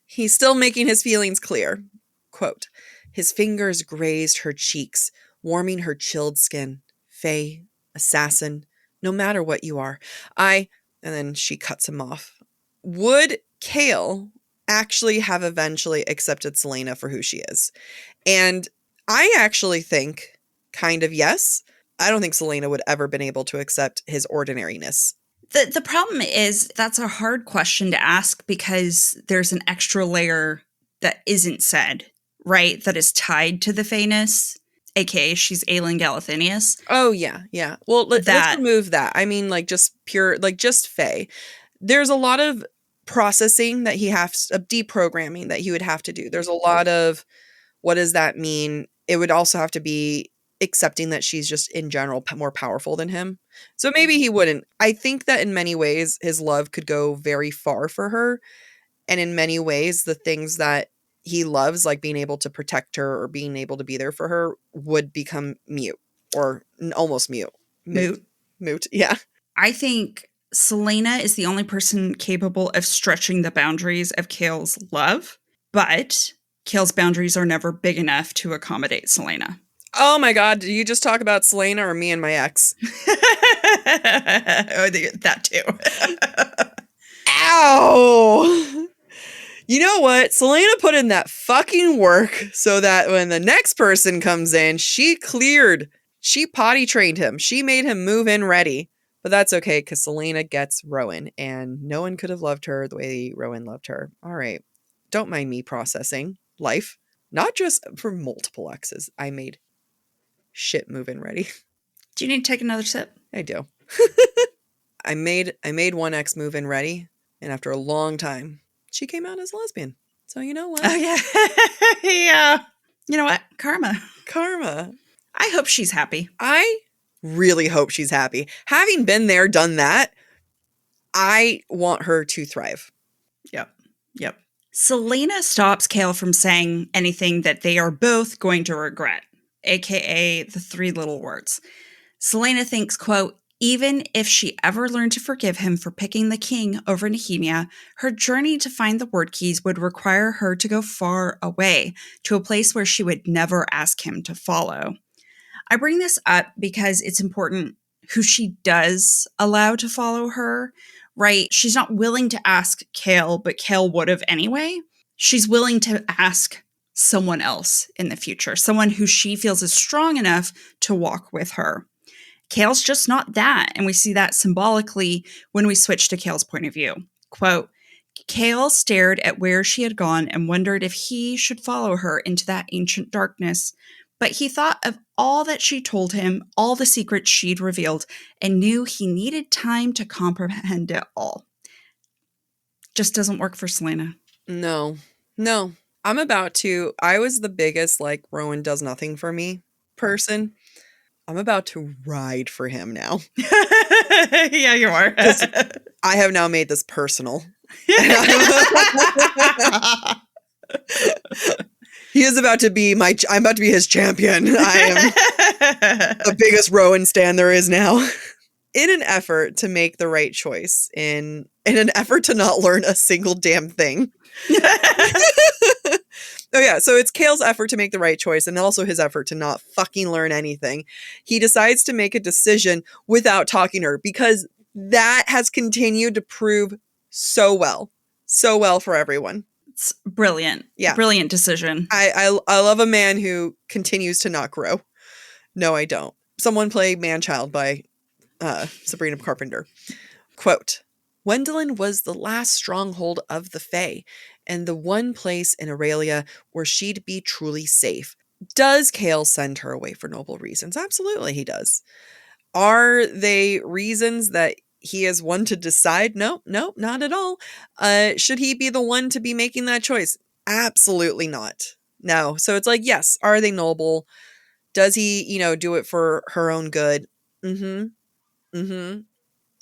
he's still making his feelings clear. Quote, his fingers grazed her cheeks, warming her chilled skin. Fae, assassin, no matter what you are, and then she cuts him off. Would Chaol actually have eventually accepted Celaena for who she is? And I actually think kind of yes. I don't think Celaena would ever been able to accept his ordinariness. The problem is that's a hard question to ask because there's an extra layer that isn't said, right? That is tied to the Faeness, aka she's Aelin Galathynius. Oh, yeah. Well, let's remove that. I mean, like just pure, like just Fae. There's a lot of processing that of deprogramming that he would have to do. There's a lot of, what does that mean? It would also have to be accepting that she's just in general more powerful than him. So maybe he wouldn't. I think that in many ways his love could go very far for her. And in many ways the things that he loves, like being able to protect her or being able to be there for her, would become mute or almost mute. Moot. Yeah. I think Celaena is the only person capable of stretching the boundaries of Chaol's love, but Chaol's boundaries are never big enough to accommodate Celaena. Oh my God, did you just talk about Celaena or me and my ex? That too. Ow! You know what? Celaena put in that fucking work so that when the next person comes in, she potty trained him. She made him move in ready. But that's okay, because Celaena gets Rowan, and no one could have loved her the way Rowan loved her. All right. Don't mind me processing life. Not just for multiple exes. I made shit move-in ready. Do you need to take another sip? I do. I made one ex move-in ready, and after a long time, she came out as a lesbian. So you know what? Oh, yeah. Yeah. You know what? Karma. I hope she's happy. I really hope she's happy. Having been there, done that, I want her to thrive. Yep. Celaena stops Chaol from saying anything that they are both going to regret, aka the three little words. Celaena thinks, quote, even if she ever learned to forgive him for picking the king over Nehemia, her journey to find the word keys would require her to go far away, to a place where she would never ask him to follow. I bring this up because it's important who she does allow to follow her, right? She's not willing to ask Chaol, but Chaol would have anyway. She's willing to ask someone else in the future, someone who she feels is strong enough to walk with her. Chaol's just not that, and we see that symbolically when we switch to Chaol's point of view. Quote, Chaol stared at where she had gone and wondered if he should follow her into that ancient darkness. But he thought of all that she told him, all the secrets she'd revealed, and knew he needed time to comprehend it all. Just doesn't work for Celaena. No. I was the biggest, like, Rowan does nothing for me person. I'm about to ride for him now. Yeah, you are. I have now made this personal. He is about to be I'm about to be his champion. I am the biggest Rowan stan there is now. In an effort to make the right choice, in an effort to not learn a single damn thing. Oh yeah, so it's Chaol's effort to make the right choice and also his effort to not fucking learn anything. He decides to make a decision without talking to her because that has continued to prove so well for everyone. It's brilliant. Yeah. Brilliant decision. I love a man who continues to not grow. No, I don't. Someone play Man-Child by Sabrina Carpenter. Quote, Wendlyn was the last stronghold of the Fae and the one place in Aurelia where she'd be truly safe. Does Chaol send her away for noble reasons? Absolutely he does. Are they reasons that he is one to decide? No, not at all. Should he be the one to be making that choice? Absolutely not. No. So it's like, yes, are they noble? Does he, do it for her own good?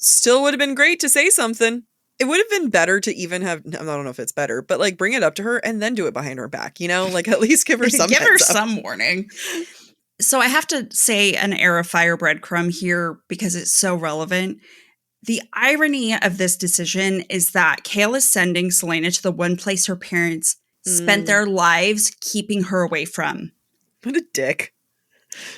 Still would have been great to say something. It would have been better to even have, I don't know if it's better, but like bring it up to her and then do it behind her back, like at least give her some give her heads up. some warning. So I have to say an Heir of Fire breadcrumb here because it's so relevant. The irony of this decision is that Chaol is sending Celaena to the one place her parents spent their lives keeping her away from. What a dick.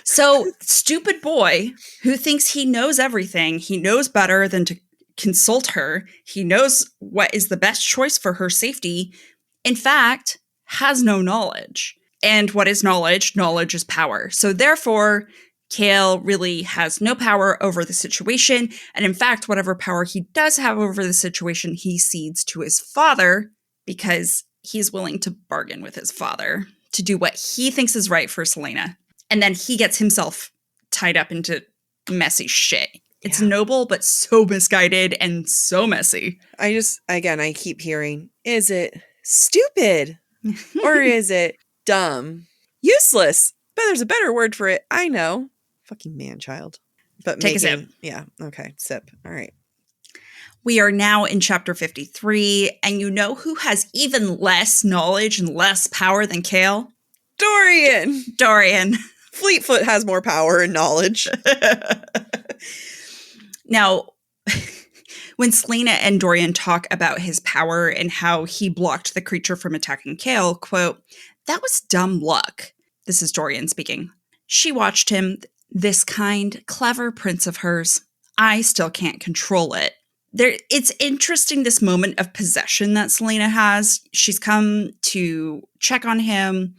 So, stupid boy who thinks he knows everything, he knows better than to consult her, he knows what is the best choice for her safety, in fact, has no knowledge. And what is knowledge? Knowledge is power. So therefore, Chaol really has no power over the situation. And in fact, whatever power he does have over the situation, he cedes to his father because he's willing to bargain with his father to do what he thinks is right for Celaena. And then he gets himself tied up into messy shit. It's noble, but so misguided and so messy. I keep hearing, is it stupid? Or is it dumb? Useless. But there's a better word for it. I know. Fucking man-child. But take a sip. Yeah. Okay. Sip. All right. We are now in chapter 53. And you know who has even less knowledge and less power than Chaol? Dorian. Fleetfoot has more power and knowledge. Now, when Celaena and Dorian talk about his power and how he blocked the creature from attacking Chaol, quote, that was dumb luck. This is Dorian speaking. She watched him, this kind, clever prince of hers. I still can't control it. It's interesting, this moment of possession that Celaena has. She's come to check on him.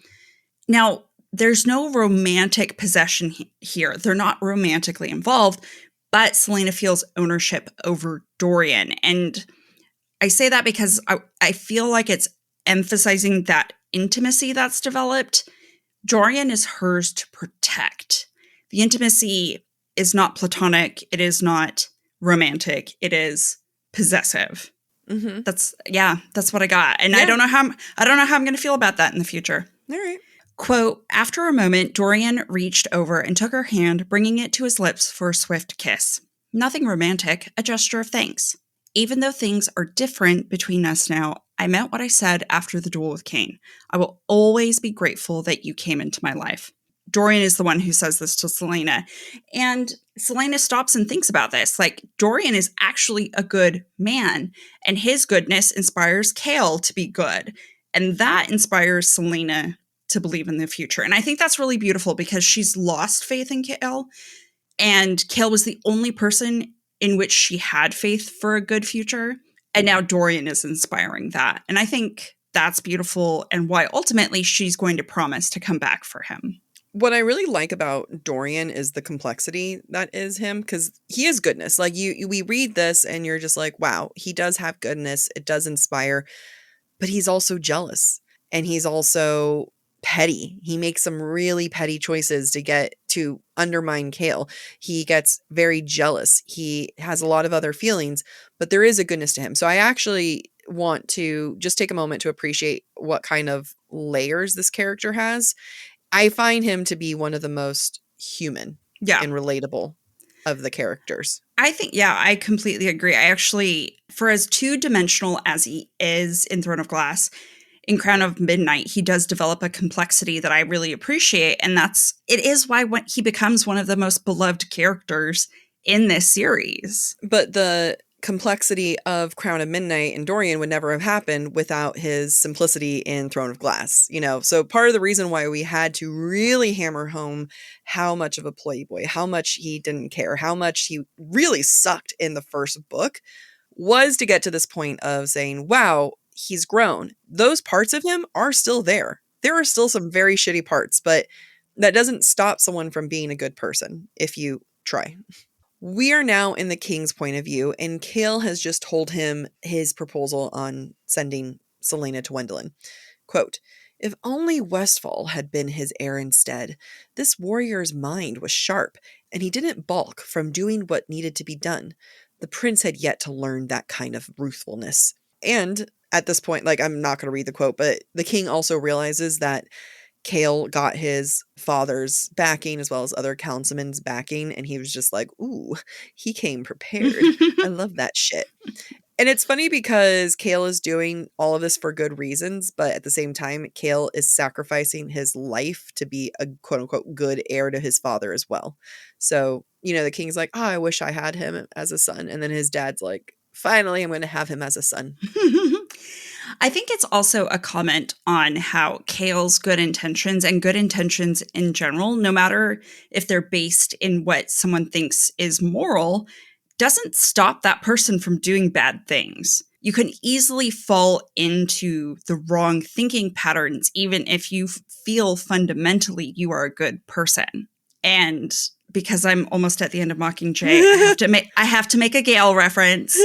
Now, there's no romantic possession here. They're not romantically involved, but Celaena feels ownership over Dorian. And I say that because I feel like it's emphasizing that intimacy that's developed. Dorian is hers to protect. The intimacy is not platonic. It is not romantic. It is possessive. Mm-hmm. That's what I got. And I don't know how I'm going to feel about that in the future. All right. Quote, after a moment, Dorian reached over and took her hand, bringing it to his lips for a swift kiss. Nothing romantic, a gesture of thanks. Even though things are different between us now, I meant what I said after the duel with Cain. I will always be grateful that you came into my life. Dorian is the one who says this to Celaena. And Celaena stops and thinks about this. Like, Dorian is actually a good man, and his goodness inspires Chaol to be good. And that inspires Celaena to believe in the future. And I think that's really beautiful because she's lost faith in Chaol. And Chaol was the only person in which she had faith for a good future. And now Dorian is inspiring that. And I think that's beautiful and why ultimately she's going to promise to come back for him. What I really like about Dorian is the complexity that is him, because he is goodness. Like we read this and you're just like, wow, he does have goodness. It does inspire, but he's also jealous and he's also petty. He makes some really petty choices to get to undermine Chaol. He gets very jealous. He has a lot of other feelings, but there is a goodness to him. So I actually want to just take a moment to appreciate what kind of layers this character has. I find him to be one of the most human Yeah. and relatable of the characters. I think, yeah, I completely agree. I actually, for as two-dimensional as he is in Throne of Glass, in Crown of Midnight, he does develop a complexity that I really appreciate. And it is why when he becomes one of the most beloved characters in this series. But the complexity of Crown of Midnight and Dorian would never have happened without his simplicity in Throne of Glass, So part of the reason why we had to really hammer home how much of a playboy, how much he didn't care, how much he really sucked in the first book was to get to this point of saying, wow, he's grown. Those parts of him are still there. There are still some very shitty parts, but that doesn't stop someone from being a good person if you try. We are now in the king's point of view, and Chaol has just told him his proposal on sending Celaena to Wendlyn. Quote, "If only Westfall had been his heir instead. This warrior's mind was sharp, and he didn't balk from doing what needed to be done. The prince had yet to learn that kind of ruthfulness." And at this point, I'm not going to read the quote, but the king also realizes that Chaol got his father's backing as well as other councilmen's backing, and he was just like, ooh, he came prepared. I love that shit. And it's funny because Chaol is doing all of this for good reasons, but at the same time, Chaol is sacrificing his life to be a quote-unquote good heir to his father as well. So, the king's like, oh, I wish I had him as a son. And then his dad's like, finally, I'm going to have him as a son. I think it's also a comment on how Chaol's good intentions and good intentions in general, no matter if they're based in what someone thinks is moral, doesn't stop that person from doing bad things. You can easily fall into the wrong thinking patterns, even if you feel fundamentally you are a good person. And because I'm almost at the end of Mockingjay, I have to make a Gale reference.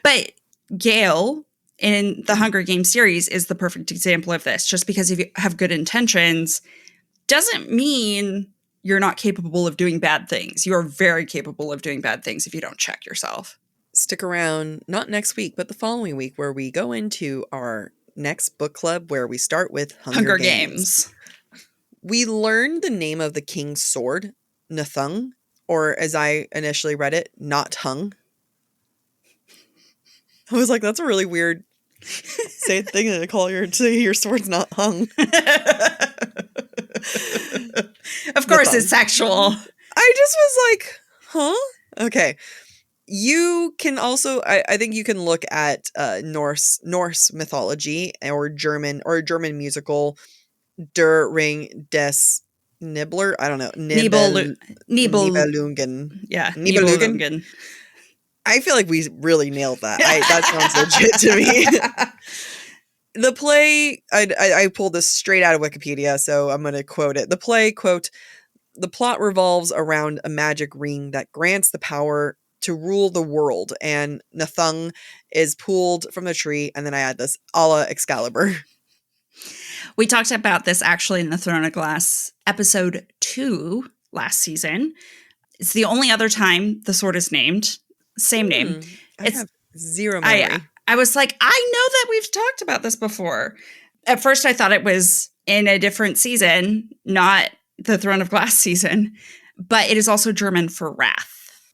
But Gale in the Hunger Games series is the perfect example of this. Just because you have good intentions doesn't mean you're not capable of doing bad things. You are very capable of doing bad things if you don't check yourself. Stick around, not next week, but the following week, where we go into our next book club where we start with Hunger Games. We learn the name of the king's sword, Nathung, or as I initially read it, Not Hung. I was like, that's a really weird thing to say your sword's not hung. Of course, it's sexual. I just was like, huh? Okay. You can also, I think you can look at Norse mythology or German musical Der Ring des Nibbler. I don't know. Nibelungen. Yeah, Nibelungen. I feel like we really nailed that. That sounds legit to me. The play, I pulled this straight out of Wikipedia, so I'm going to quote it. The play, quote, "The plot revolves around a magic ring that grants the power to rule the world, and Nathung is pulled from the tree," and then I add this, a la Excalibur. We talked about this actually in the Throne of Glass episode 2 last season. It's the only other time the sword is named. Same name. I have zero memory. I was like, I know that we've talked about this before. At first, I thought it was in a different season, not the Throne of Glass season, but it is also German for wrath.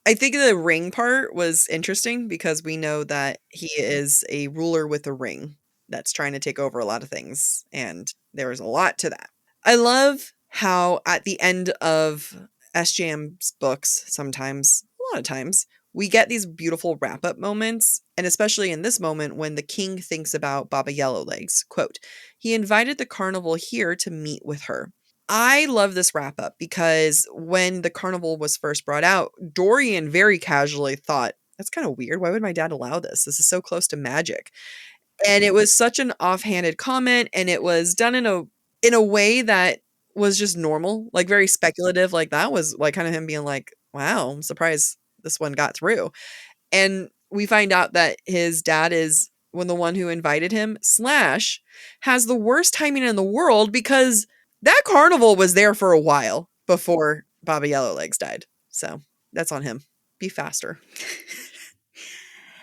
I think the ring part was interesting because we know that he is a ruler with a ring that's trying to take over a lot of things, and there's a lot to that. I love how at the end of SJM's books, sometimes, a lot of times, we get these beautiful wrap-up moments, and especially in this moment when the king thinks about Baba Yellowlegs. Quote, "He invited the carnival here to meet with her." I love this wrap-up because when the carnival was first brought out, Dorian very casually thought, that's kind of weird. Why would my dad allow this? This is so close to magic. And it was such an offhanded comment, and it was done in a way that was just normal, like very speculative. Like that was like kind of him being like, wow, I'm surprised this one got through. And we find out that his dad is the one who invited him, slash has the worst timing in the world because that carnival was there for a while before Baba Yellowlegs died. So that's on him. Be faster.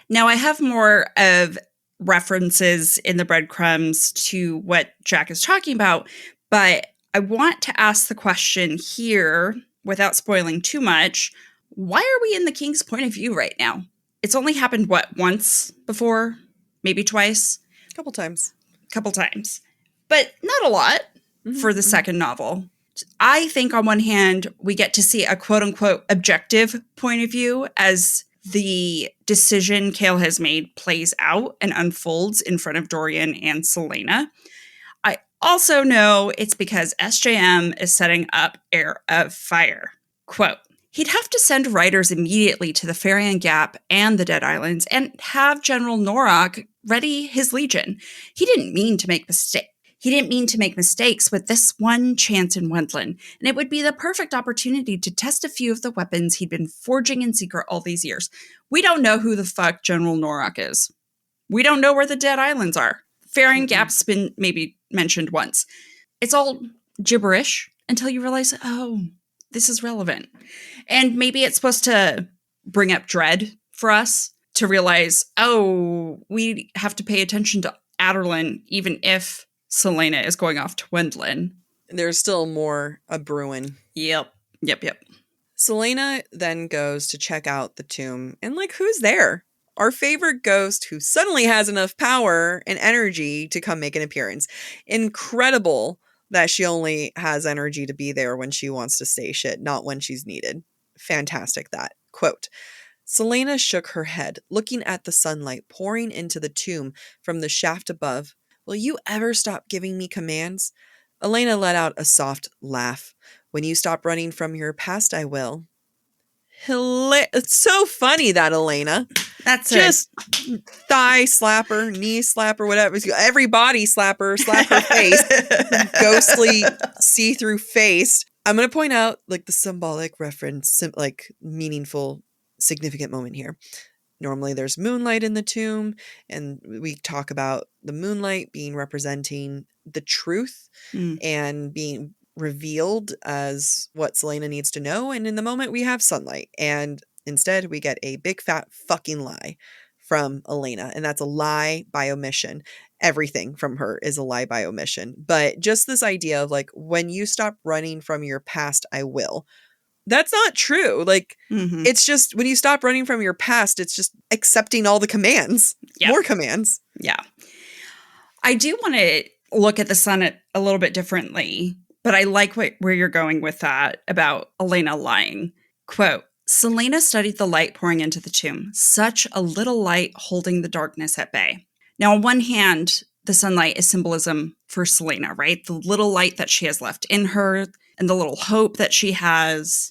Now I have more of references in the breadcrumbs to what Jac is talking about, but I want to ask the question here without spoiling too much. Why are we in the king's point of view right now? It's only happened, once before? Maybe twice? Couple times. But not a lot for the second novel. I think on one hand, we get to see a quote-unquote objective point of view as the decision Chaol has made plays out and unfolds in front of Dorian and Celaena. I also know it's because SJM is setting up Heir of Fire. Quote, he'd have to send riders immediately to the Farian Gap and the Dead Islands and have General Norak ready his legion. He didn't mean to make mistakes with this one chance in Wendlyn, and it would be the perfect opportunity to test a few of the weapons he'd been forging in secret all these years. We don't know who the fuck General Norak is. We don't know where the Dead Islands are. Farian Gap's been maybe mentioned once. It's all gibberish until you realize, oh, this is relevant. And maybe it's supposed to bring up dread for us to realize, oh, we have to pay attention to Aderlin even if Celaena is going off to Wendlyn. There's still more a brewing. Yep. Celaena then goes to check out the tomb, and like, who's there? Our favorite ghost who suddenly has enough power and energy to come make an appearance. Incredible that she only has energy to be there when she wants to say shit, not when she's needed. Fantastic that. Quote, Celaena shook her head, looking at the sunlight pouring into the tomb from the shaft above. Will you ever stop giving me commands? Elena let out a soft laugh. When you stop running from your past, I will. It's so funny that Elena. That's just thigh slapper, knee slapper, whatever. Every body slapper, slap her face. Ghostly, see-through face. I'm going to point out like the symbolic reference, like meaningful, significant moment here. Normally there's moonlight in the tomb, and we talk about the moonlight being representing the truth and being revealed as what Celaena needs to know. And in the moment we have sunlight, and instead we get a big fat fucking lie from Elena, and that's a lie by omission. Everything from her is a lie by omission. But just this idea of like, when you stop running from your past, I will. That's not true. Like, it's just when you stop running from your past, it's just accepting all the commands, more commands. Yeah. I do want to look at the sun a little bit differently, but I like where you're going with that about Elena lying. Quote, Celaena studied the light pouring into the tomb, such a little light holding the darkness at bay. Now, on one hand, the sunlight is symbolism for Celaena, right? The little light that she has left in her and the little hope that she has,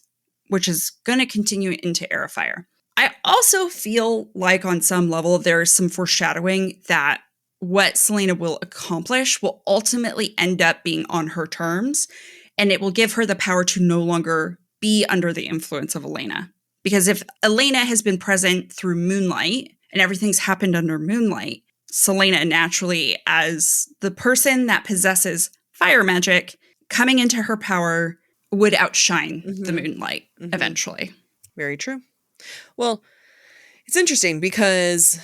which is going to continue into Heir of Fire. I also feel like on some level there is some foreshadowing that what Celaena will accomplish will ultimately end up being on her terms, and it will give her the power to no longer be under the influence of Elena. Because if Elena has been present through moonlight and everything's happened under moonlight, Celaena naturally, as the person that possesses fire magic, coming into her power would outshine the moonlight eventually. Very true. Well, it's interesting because,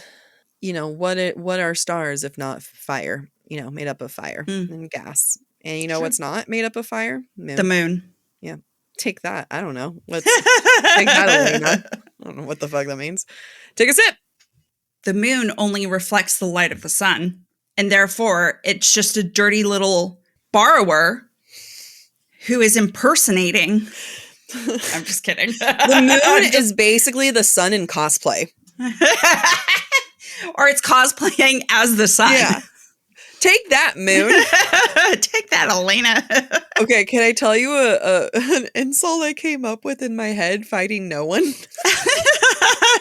you know, what are stars if not fire? You know, made up of fire and gas. And you know what's not made up of fire? Moon. The moon. Yeah. Take that. I don't know. Take that, Elena. I don't know what the fuck that means. Take a sip. The moon only reflects the light of the sun. And therefore, it's just a dirty little borrower who is impersonating. I'm just kidding. The moon is basically the sun in cosplay. Or it's cosplaying as the sun. Yeah. Take that, moon. Take that, Elena. Okay, can I tell you an insult I came up with in my head fighting no one?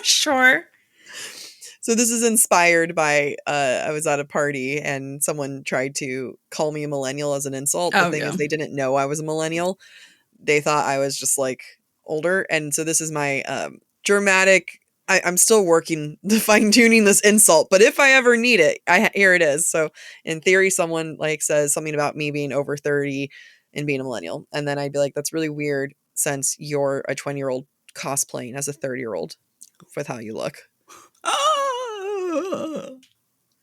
Sure. So So this is inspired by, I was at a party and someone tried to call me a millennial as an insult. The thing is they didn't know I was a millennial. They thought I was just like older. And so this is my dramatic, I'm still working to fine tuning this insult, but if I ever need it, here it is. So in theory, someone like says something about me being over 30 and being a millennial. And then I'd be like, that's really weird since you're a 20-year-old cosplaying as a 30-year-old with how you look.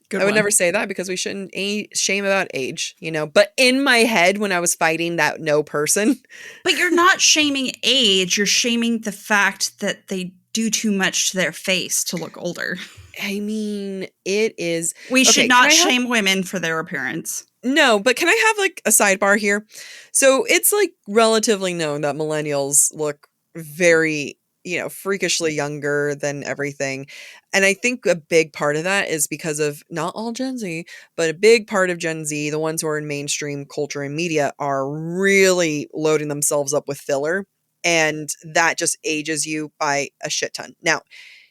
Good I would one. never say that because we shouldn't shame about age, you know. But in my head, when I was fighting that no person. But you're not shaming age. You're shaming the fact that they do too much to their face to look older. I mean, it is. We should not shame women for their appearance. No, but can I have like a sidebar here? So it's like relatively known that millennials look very, you know, freakishly younger than everything. And I think a big part of that is because of not all Gen Z, but a big part of Gen Z, the ones who are in mainstream culture and media, are really loading themselves up with filler. And that just ages you by a shit ton. Now,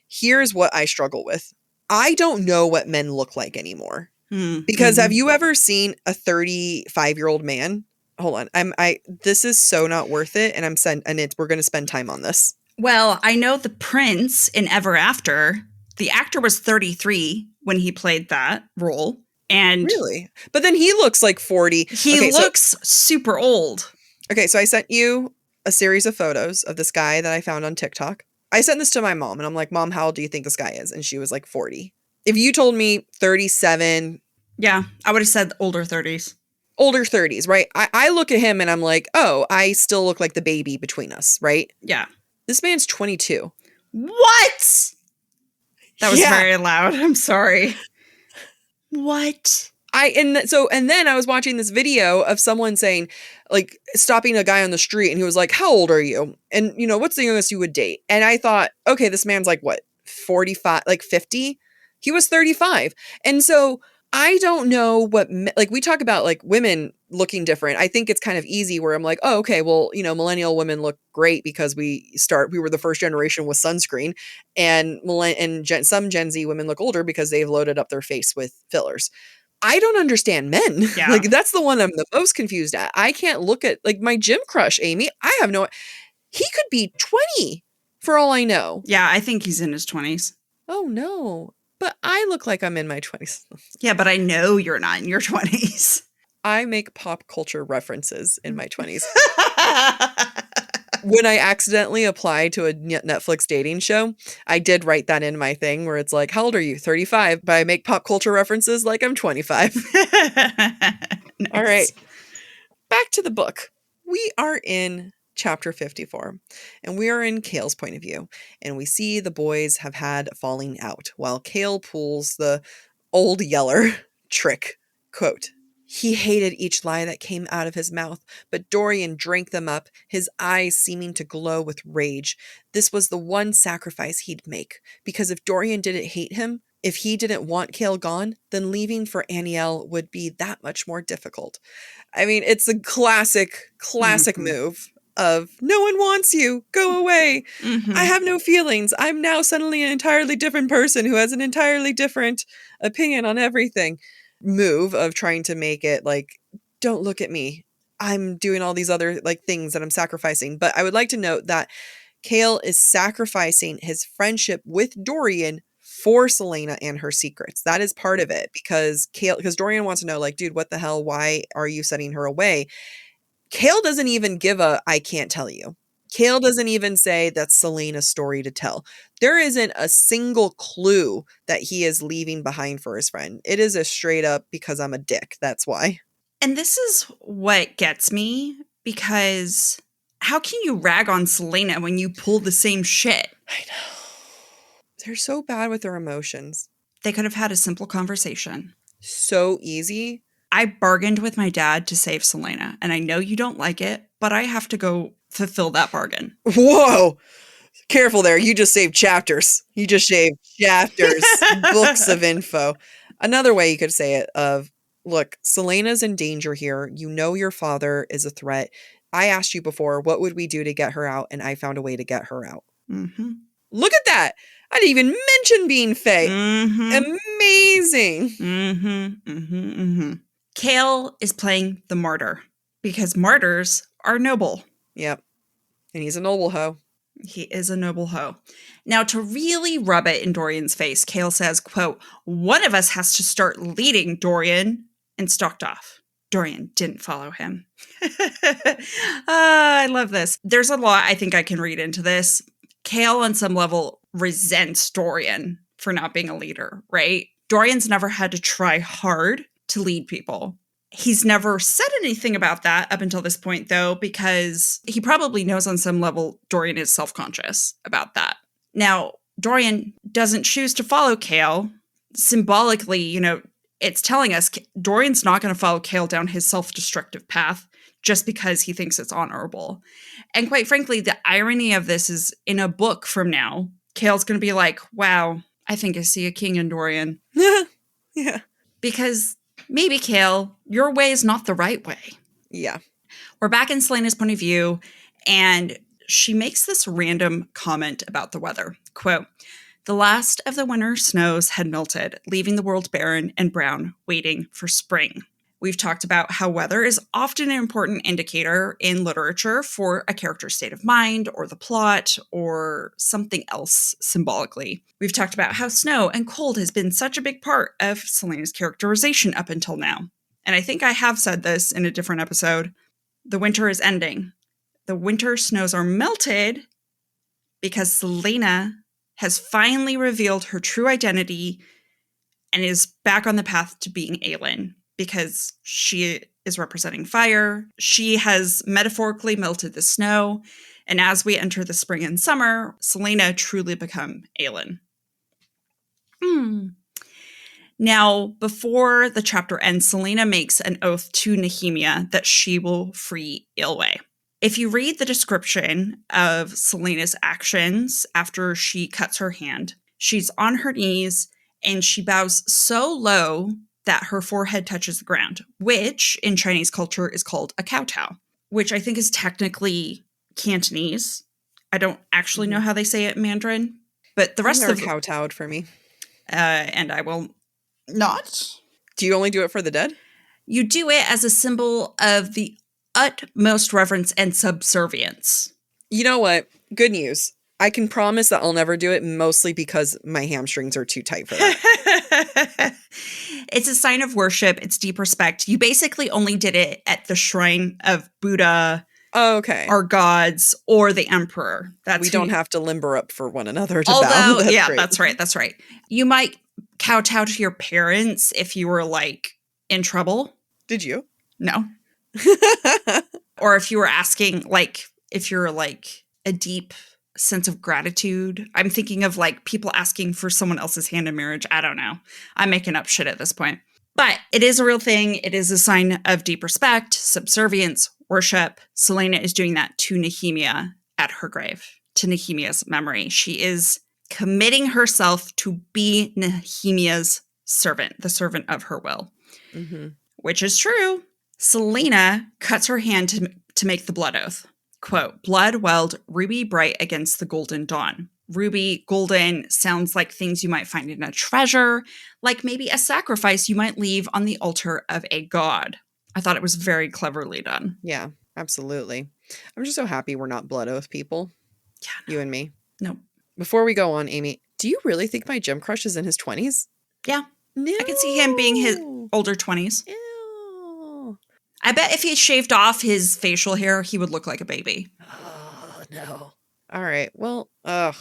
here's what I struggle with. I don't know what men look like anymore. Because have you ever seen a 35-year-old man? Hold on. This is so not worth it. And we're going to spend time on this. Well, I know the prince in Ever After, the actor was 33 when he played that role. And really? But then he looks like 40. He looks super old. Okay, so I sent you a series of photos of this guy that I found on TikTok. I sent this to my mom and I'm like, Mom, how old do you think this guy is? And she was like 40. If you told me 37. Yeah, I would have said older 30s. Older 30s, right? I look at him and I'm like, oh, I still look like the baby between us, right? Yeah. This man's 22. What? That was very loud. I'm sorry. What? And then I was watching this video of someone saying, like, stopping a guy on the street and he was like, how old are you? And, you know, what's the youngest you would date? And I thought, okay, this man's like, what, 45, like 50? He was 35. And so I don't know what, like, we talk about like women looking different. I think it's kind of easy where I'm like, oh, okay, well, you know, millennial women look great because we were the first generation with sunscreen, and some Gen Z women look older because they've loaded up their face with fillers. I don't understand men. Yeah. Like, that's the one I'm the most confused at. I can't look at like my gym crush, Amy. He could be 20 for all I know. Yeah, I think he's in his 20s. Oh no. But I look like I'm in my 20s. Yeah, but I know you're not in your 20s. I make pop culture references in my 20s. When I accidentally applied to a Netflix dating show, I did write that in my thing where it's like, how old are you? 35. But I make pop culture references like I'm 25. Nice. All right. Back to the book. We are in chapter 54, and we are in Chaol's point of view, and we see the boys have had falling out while Chaol pulls the old yeller trick. Quote, he hated each lie that came out of his mouth, but Dorian drank them up, his eyes seeming to glow with rage. This was the one sacrifice he'd make, because if Dorian didn't hate him, if he didn't want Chaol gone, then leaving for Aniel would be that much more difficult. I mean, it's a classic move of no one wants you, go away. I have no feelings. I'm now suddenly an entirely different person who has an entirely different opinion on everything. Move of trying to make it like, don't look at me. I'm doing all these other like things that I'm sacrificing. But I would like to note that Chaol is sacrificing his friendship with Dorian for Celaena and her secrets. That is part of it because Dorian wants to know, like, dude, what the hell? Why are you sending her away? Chaol doesn't even give I can't tell you. Chaol doesn't even say that's Celaena's story to tell. There isn't a single clue that he is leaving behind for his friend. It is a straight up because I'm a dick. That's why. And this is what gets me, because how can you rag on Celaena when you pull the same shit? I know. They're so bad with their emotions. They could have had a simple conversation. So easy. I bargained with my dad to save Celaena, and I know you don't like it, but I have to go fulfill that bargain. Whoa! Careful there. You just saved chapters. You just saved chapters, books of info. Another way you could say it look, Celaena's in danger here. You know your father is a threat. I asked you before, what would we do to get her out? And I found a way to get her out. Mm-hmm. Look at that. I didn't even mention being Fae. Mm-hmm. Amazing. Mm-hmm. Mm-hmm. Mm-hmm. Chaol is playing the martyr because martyrs are noble. Yep. And he's a noble hoe. He is a noble hoe. Now, to really rub it in Dorian's face, Chaol says, quote, "One of us has to start leading, Dorian," and stalked off. Dorian didn't follow him. I love this. There's a lot I think I can read into this. Chaol, on some level, resents Dorian for not being a leader, right? Dorian's never had to try hard to lead people. He's never said anything about that up until this point, though, because he probably knows on some level Dorian is self-conscious about that. Now, Dorian doesn't choose to follow Chaol. Symbolically, it's telling us Dorian's not going to follow Chaol down his self-destructive path just because he thinks it's honorable. And quite frankly, the irony of this is in a book from now, Chaol's going to be like, wow, I think I see a king in Dorian. Yeah. Because maybe, Chaol, your way is not the right way. Yeah. We're back in Celaena's point of view, and she makes this random comment about the weather. Quote, "The last of the winter snows had melted, leaving the world barren and brown, waiting for spring." We've talked about how weather is often an important indicator in literature for a character's state of mind or the plot or something else symbolically. We've talked about how snow and cold has been such a big part of Celaena's characterization up until now. And I think I have said this in a different episode. The winter is ending. The winter snows are melted because Celaena has finally revealed her true identity and is back on the path to being Aelin. Because she is representing fire. She has metaphorically melted the snow. And as we enter the spring and summer, Celaena truly become Aelin. Now, before the chapter ends, Celaena makes an oath to Nehemia that she will free Ilwe. If you read the description of Celaena's actions after she cuts her hand, she's on her knees and she bows so low that her forehead touches the ground, which in Chinese culture is called a kowtow, which I think is technically Cantonese. I don't actually know how they say it in Mandarin, but the rest of kowtowed for me. And I will not. Do you only do it for the dead? You do it as a symbol of the utmost reverence and subservience. You know what? Good news. I can promise that I'll never do it, mostly because my hamstrings are too tight for that. It's a sign of worship. It's deep respect. You basically only did it at the shrine of Buddha, our gods, or the emperor. We don't have to limber up for one another to bow. That's right. That's right. You might kowtow to your parents if you were in trouble. Did you? No. Or if you were asking, if you're a deep sense of gratitude. I'm thinking of people asking for someone else's hand in marriage. I don't know. I'm making up shit at this point. But it is a real thing. It is a sign of deep respect, subservience, worship. Celaena is doing that to Nehemia at her grave, to Nehemia's memory. She is committing herself to be Nehemia's servant, the servant of her will, which is true. Celaena cuts her hand to make the blood oath. Quote, "Blood welled ruby bright against the golden dawn." Ruby, golden sounds like things you might find in a treasure, like maybe a sacrifice you might leave on the altar of a god. I thought it was very cleverly done. Yeah, absolutely. I'm just so happy we're not blood oath people. Yeah, no. You and me. No. Before we go on, Amy, do you really think my gym crush is in his 20s? Yeah. No. I can see him being his older 20s. Ew. I bet if he shaved off his facial hair, he would look like a baby. Oh, no. All right. Well, I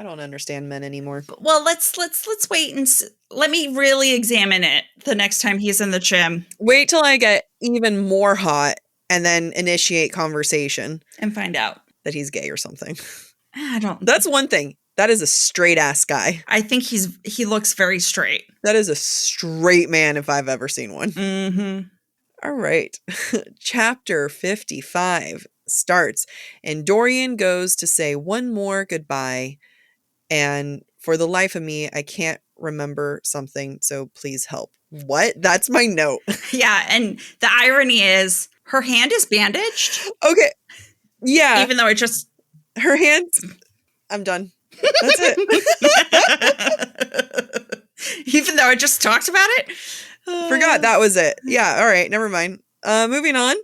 don't understand men anymore. Well, let's wait and let me really examine it the next time he's in the gym. Wait till I get even more hot and then initiate conversation. And find out that he's gay or something. I don't. That's one thing. That is a straight ass guy. I think he looks very straight. That is a straight man if I've ever seen one. Mm-hmm. All right. Chapter 55 starts, and Dorian goes to say one more goodbye, and for the life of me, I can't remember something, so please help. What? That's my note. Yeah, and the irony is her hand is bandaged. Okay. Yeah. Even though her hands... I'm done. That's it. I just talked about it? Forgot that was it. Yeah, all right, never mind. Moving on.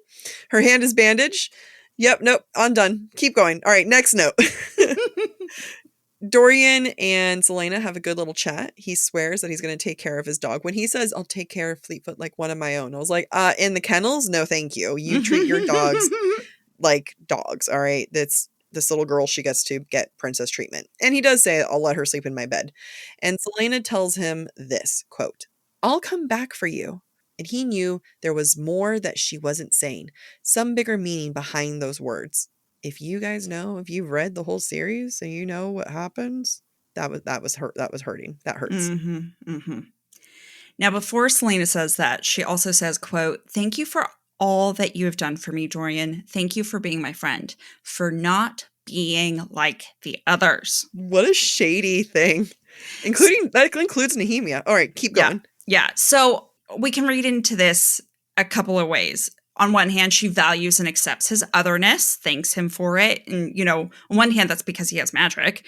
Her hand is bandaged. Yep, nope, I'm done. Keep going. All right, next note. Dorian and Celaena have a good little chat. He swears that he's going to take care of his dog. When he says, I'll take care of Fleetfoot like one of my own, I was like, in the kennels? No, thank you. You treat your dogs like dogs, all right? That's this little girl, she gets to get princess treatment. And he does say, I'll let her sleep in my bed. And Celaena tells him this, quote, I'll come back for you. And he knew there was more that she wasn't saying, some bigger meaning behind those words. If you guys know, if you've read the whole series and you know what happens, that was hurting. That hurts. Now, before Celaena says that, she also says, quote, thank you for all that you have done for me, Dorian. Thank you for being my friend, for not being like the others. What a shady thing. That includes Nehemia. All right, keep going. Yeah. So we can read into this a couple of ways. On one hand, she values and accepts his otherness, thanks him for it. And, on one hand, that's because he has magic.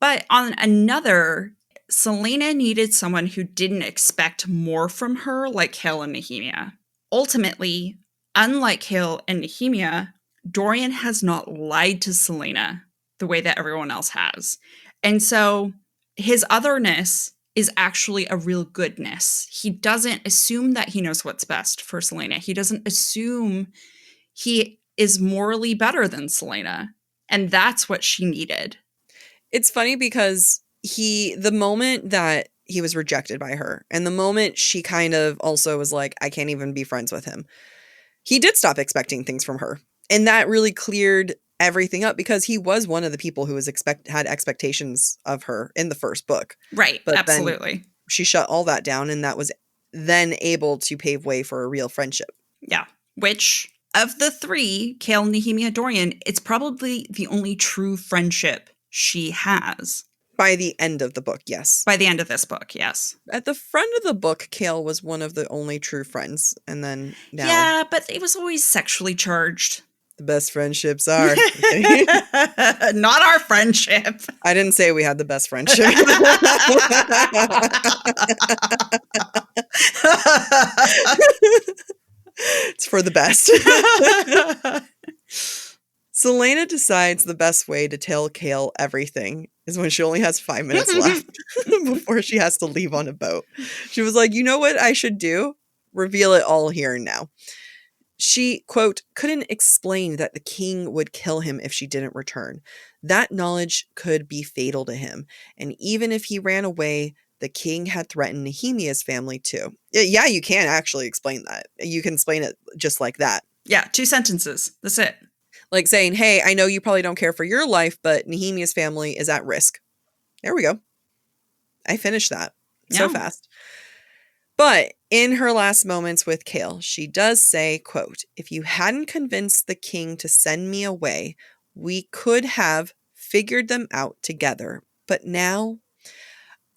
But on another, Celaena needed someone who didn't expect more from her, like Chaol and Nehemia. Ultimately, unlike Chaol and Nehemia, Dorian has not lied to Celaena the way that everyone else has. And so his otherness is actually a real goodness. He doesn't assume that he knows what's best for Celaena. He doesn't assume he is morally better than Celaena. And that's what she needed. It's funny because the moment that he was rejected by her and the moment she kind of also was like, I can't even be friends with him, he did stop expecting things from her. And that really cleared everything up because he was one of the people who had expectations of her in the first book. Right. But absolutely. Then she shut all that down, and that was then able to pave way for a real friendship. Yeah. Which of the three, Chaol, Nehemia, Dorian, it's probably the only true friendship she has. By the end of the book, yes. By the end of this book, yes. At the front of the book, Chaol was one of the only true friends. And then now... Yeah, but it was always sexually charged. The best friendships are. Not our friendship. I didn't say we had the best friendship. It's for the best. Celaena decides the best way to tell Chaol everything is when she only has 5 minutes left before she has to leave on a boat. She was like, you know what I should do? Reveal it all here and now. She, quote, couldn't explain that the king would kill him if she didn't return. That knowledge could be fatal to him. And even if he ran away, the king had threatened Nehemia's family too. Yeah, you can actually explain that. You can explain it just like that. Yeah, 2 sentences. That's it. Like saying, hey, I know you probably don't care for your life, but Nehemia's family is at risk. There we go. I finished that so fast. But in her last moments with Chaol, she does say, quote, if you hadn't convinced the king to send me away, we could have figured them out together. But now,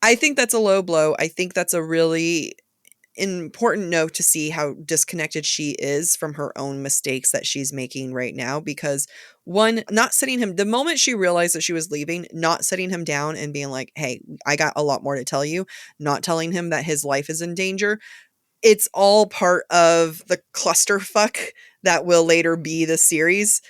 I think that's a low blow. I think that's a really important note to see how disconnected she is from her own mistakes that she's making right now. Because one, not sitting him, the moment she realized that she was leaving, not sitting him down and being like, hey, I got a lot more to tell you, not telling him that his life is in danger. It's all part of the clusterfuck that will later be the series.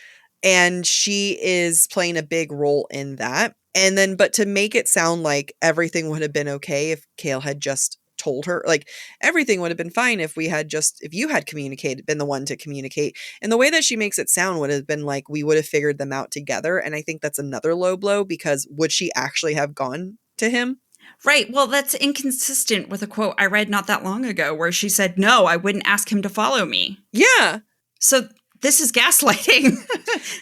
And she is playing a big role in that. And then, but to make it sound like everything would have been okay if Chaol had just told her, like everything would have been fine if you had communicated, been the one to communicate. And the way that she makes it sound would have been like we would have figured them out together. And I think that's another low blow, because would she actually have gone to him? Right. Well, that's inconsistent with a quote I read not that long ago where she said, no, I wouldn't ask him to follow me. Yeah. So this is gaslighting.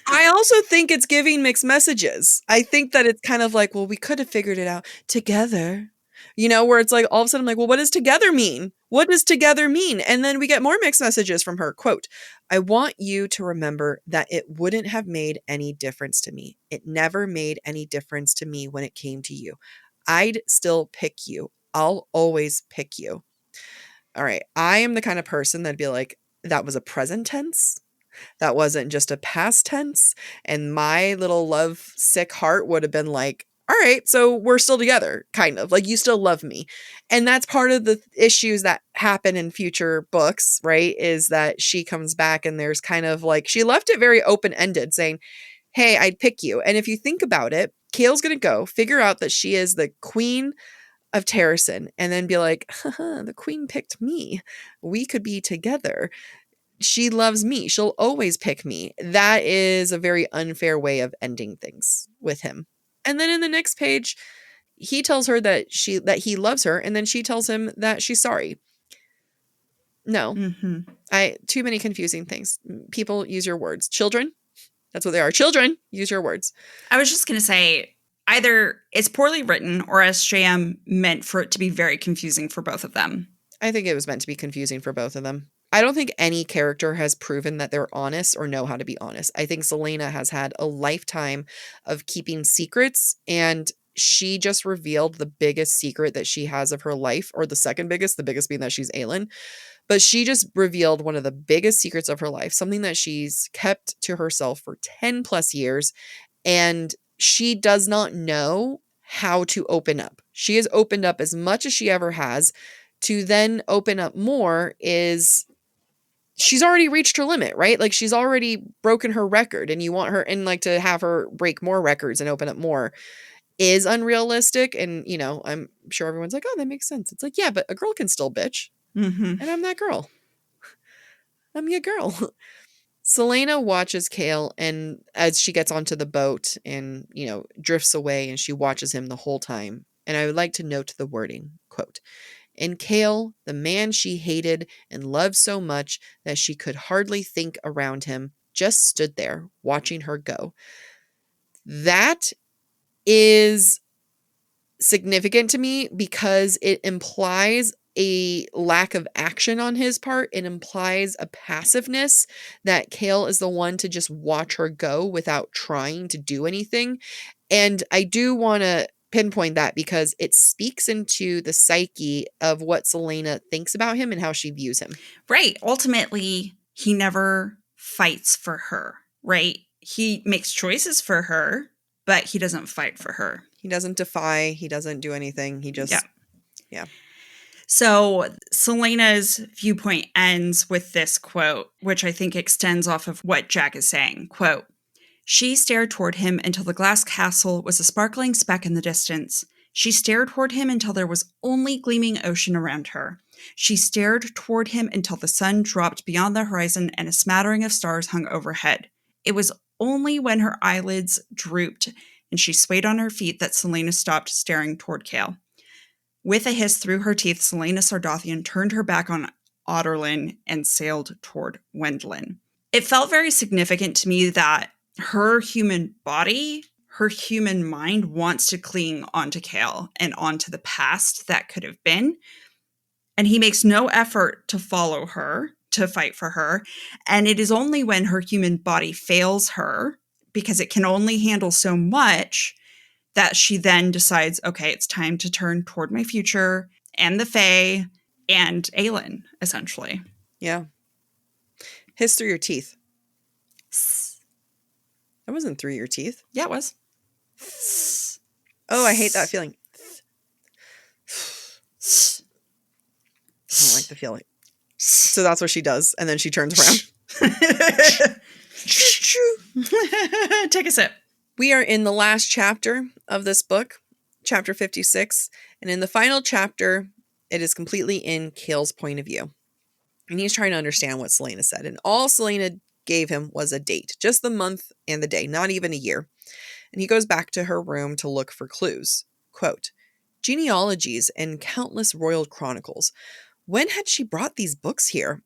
I also think it's giving mixed messages. I think that it's kind of like, well, we could have figured it out together. Where it's like all of a sudden I'm like, well, what does together mean? What does together mean? And then we get more mixed messages from her. Quote, I want you to remember that it wouldn't have made any difference to me. It never made any difference to me when it came to you. I'd still pick you. I'll always pick you. All right. I am the kind of person that'd be like, that was a present tense. That wasn't just a past tense. And my little love sick heart would have been like, all right, so we're still together, kind of. Like, you still love me. And that's part of the issues that happen in future books, right? Is that she comes back and there's kind of like, she left it very open-ended, saying, hey, I'd pick you. And if you think about it, Chaol's going to go figure out that she is the queen of Terrasen and then be like, haha, the queen picked me. We could be together. She loves me. She'll always pick me. That is a very unfair way of ending things with him. And then in the next page, he tells her that he loves her, and then she tells him that she's sorry. No. Too many confusing things. People, use your words. Children, that's what they are. Children, use your words. I was just going to say, either it's poorly written or SJM meant for it to be very confusing for both of them. I think it was meant to be confusing for both of them. I don't think any character has proven that they're honest or know how to be honest. I think Celaena has had a lifetime of keeping secrets, and she just revealed the biggest secret that she has of her life, or the second biggest, the biggest being that she's Aelin. But she just revealed one of the biggest secrets of her life, something that she's kept to herself for 10 plus years, and she does not know how to open up. She has opened up as much as she ever has. To then open up more is, she's already reached her limit, right? Like, she's already broken her record, and you want her, and like, to have her break more records and open up more is unrealistic. And, you know, I'm sure everyone's like, oh, that makes sense. It's like, yeah, but a girl can still bitch. And I'm that girl. I'm your girl. Celaena watches Chaol, and as she gets onto the boat and, you know, drifts away, and she watches him the whole time. And I would like to note the wording, quote, and Chaol, the man she hated and loved so much that she could hardly think around him, just stood there watching her go. That is significant to me because it implies a lack of action on his part. It implies a passiveness, that Chaol is the one to just watch her go without trying to do anything. And I do want to pinpoint that because it speaks into the psyche of what Celaena thinks about him and how she views him. Right. Ultimately, he never fights for her, right? He makes choices for her, but he doesn't fight for her. He doesn't defy. He doesn't do anything. He just, yeah. So Celena's viewpoint ends with this quote, which I think extends off of what Jac is saying. Quote, she stared toward him until the glass castle was a sparkling speck in the distance. She stared toward him until there was only gleaming ocean around her. She stared toward him until the sun dropped beyond the horizon and a smattering of stars hung overhead. It was only when her eyelids drooped and she swayed on her feet that Celaena stopped staring toward Chaol. With a hiss through her teeth, Celaena Sardothien turned her back on Aelin and sailed toward Wendlyn. It felt very significant to me that her human body, her human mind wants to cling onto Chaol and onto the past that could have been. And he makes no effort to follow her, to fight for her. And it is only when her human body fails her, because it can only handle so much, that she then decides, okay, it's time to turn toward my future and the Fae and Aelin, essentially. Yeah. Hiss through your teeth. That wasn't through your teeth. Yeah, it was. Oh, I hate that feeling. I don't like the feeling. So that's what she does. And then she turns around. Take a sip. We are in the last chapter of this book, chapter 56. And in the final chapter, it is completely in Chaol's point of view. And he's trying to understand what Celaena said. And all Celaena gave him was a date, just the month and the day, not even a year. And he goes back to her room to look for clues. Quote, genealogies and countless royal chronicles. When had she brought these books here?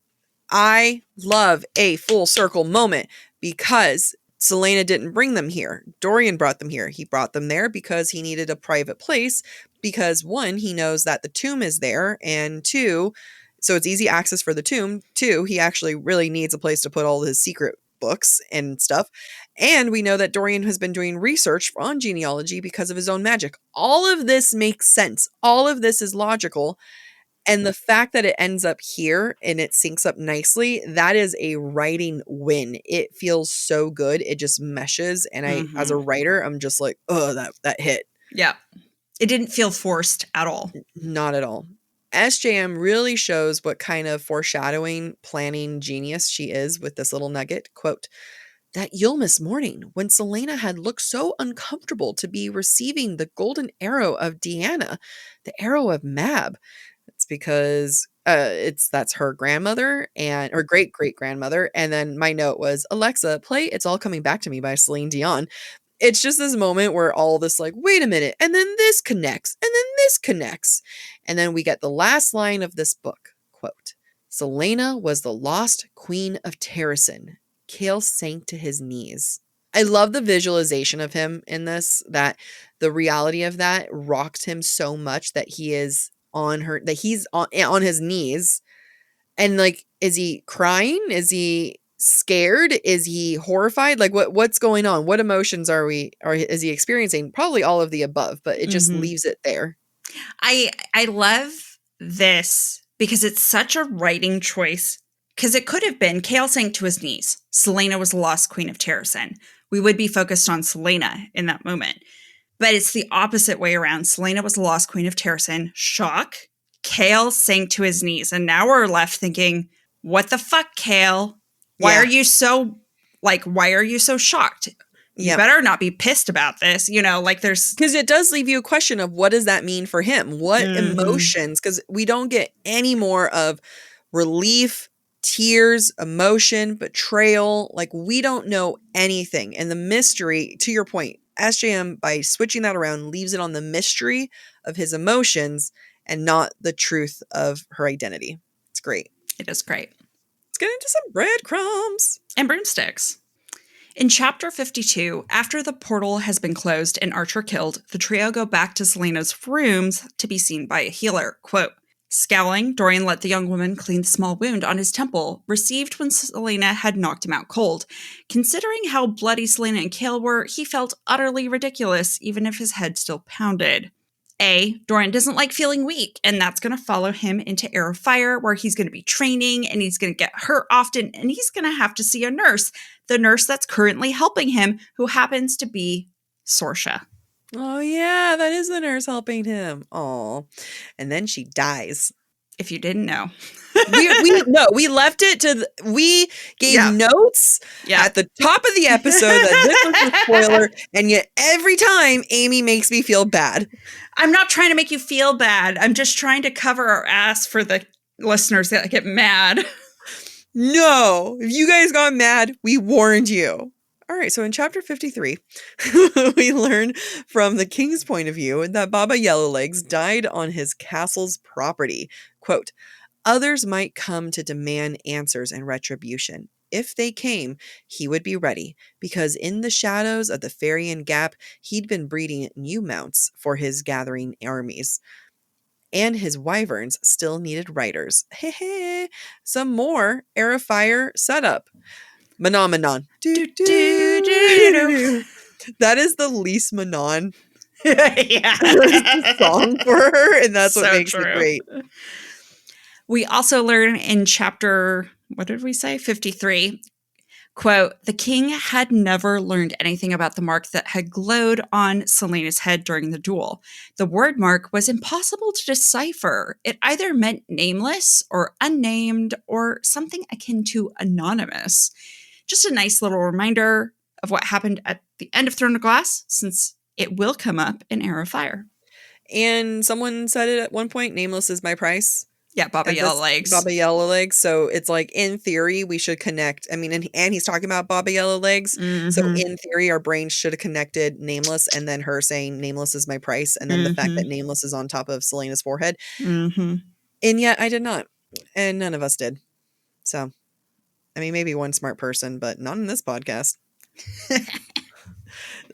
I love a full circle moment because Celaena didn't bring them here. Dorian brought them here. He brought them there because he needed a private place because, one, he knows that the tomb is there, and two, so it's easy access for the tomb. Two, he actually really needs a place to put all his secret books and stuff. And we know that Dorian has been doing research on genealogy because of his own magic. All of this makes sense. All of this is logical. And the fact that it ends up here and it syncs up nicely, that is a writing win. It feels so good. It just meshes. And I, as a writer, I'm just like, oh, that hit. Yeah. It didn't feel forced at all. Not at all. SJM really shows what kind of foreshadowing, planning genius she is with this little nugget. Quote, that Yilmaz morning when Celaena had looked so uncomfortable to be receiving the golden arrow of Deanna, the arrow of Mab. It's because that's her grandmother and her great great grandmother. And then my note was, Alexa, play It's All Coming Back to Me by Celine Dion. It's just this moment where all this like, wait a minute, and then this connects, and then this connects. And then we get the last line of this book, quote, Celaena was the lost queen of Terrasen. Chaol sank to his knees. I love the visualization of him in this, that the reality of that rocked him so much that he is he's on his knees. And like, is he crying? Is he scared? Is he horrified? Like what's going on? What emotions is he experiencing? Probably all of the above, but it just leaves it there. I love this because it's such a writing choice. Because it could have been Chaol sank to his knees. Celaena was the lost queen of Terrasen. We would be focused on Celaena in that moment. But it's the opposite way around. Celaena was the lost queen of Terrasen. Shock. Chaol sank to his knees. And now we're left thinking, what the fuck, Chaol? Why are you so shocked? You better not be pissed about this. Because it does leave you a question of what does that mean for him? What emotions? Because we don't get any more of relief, tears, emotion, betrayal. Like, we don't know anything. And the mystery, to your point, SJM, by switching that around, leaves it on the mystery of his emotions and not the truth of her identity. It's great. It is great. Let's get into some breadcrumbs. And broomsticks. In chapter 52, after the portal has been closed and Archer killed, the trio go back to Celaena's rooms to be seen by a healer. Quote, scowling, Dorian let the young woman clean the small wound on his temple, received when Celaena had knocked him out cold. Considering how bloody Celaena and Chaol were, he felt utterly ridiculous, even if his head still pounded. Dorian doesn't like feeling weak, and that's going to follow him into Heir of Fire, where he's going to be training, and he's going to get hurt often, and he's going to have to see a nurse, the nurse that's currently helping him, who happens to be Sorsha. Oh, yeah, that is the nurse helping him. Oh, and then she dies. If you didn't know. we left it to, we gave notes at the top of the episode that this was a spoiler, and yet every time Amy makes me feel bad. I'm not trying to make you feel bad. I'm just trying to cover our ass for the listeners that get mad. No, if you guys got mad, we warned you. All right, so in chapter 53, we learn from the king's point of view that Baba Yellowlegs died on his castle's property. Quote, others might come to demand answers and retribution. If they came, he would be ready, because in the shadows of the Farian Gap, he'd been breeding new mounts for his gathering armies. And his wyverns still needed riders. Hey, some more Heir of Fire setup. Manon. That is the least Manon song for her, and that's what makes it great. We also learn in chapter, what did we say? 53. Quote, the king had never learned anything about the mark that had glowed on Celaena's head during the duel. The word mark was impossible to decipher. It either meant nameless or unnamed or something akin to anonymous. Just a nice little reminder of what happened at the end of Throne of Glass, since it will come up in Heir of Fire. And someone said it at one point, nameless is my price. Yeah, Baba Yellowlegs. Baba Yellowlegs. So it's like, in theory, we should connect. I mean, and he's talking about Baba Yellowlegs. Mm-hmm. So in theory, our brains should have connected nameless and then her saying nameless is my price. And then the fact that nameless is on top of Celaena's forehead. Mm-hmm. And yet I did not. And none of us did. So, I mean, maybe one smart person, but not in this podcast.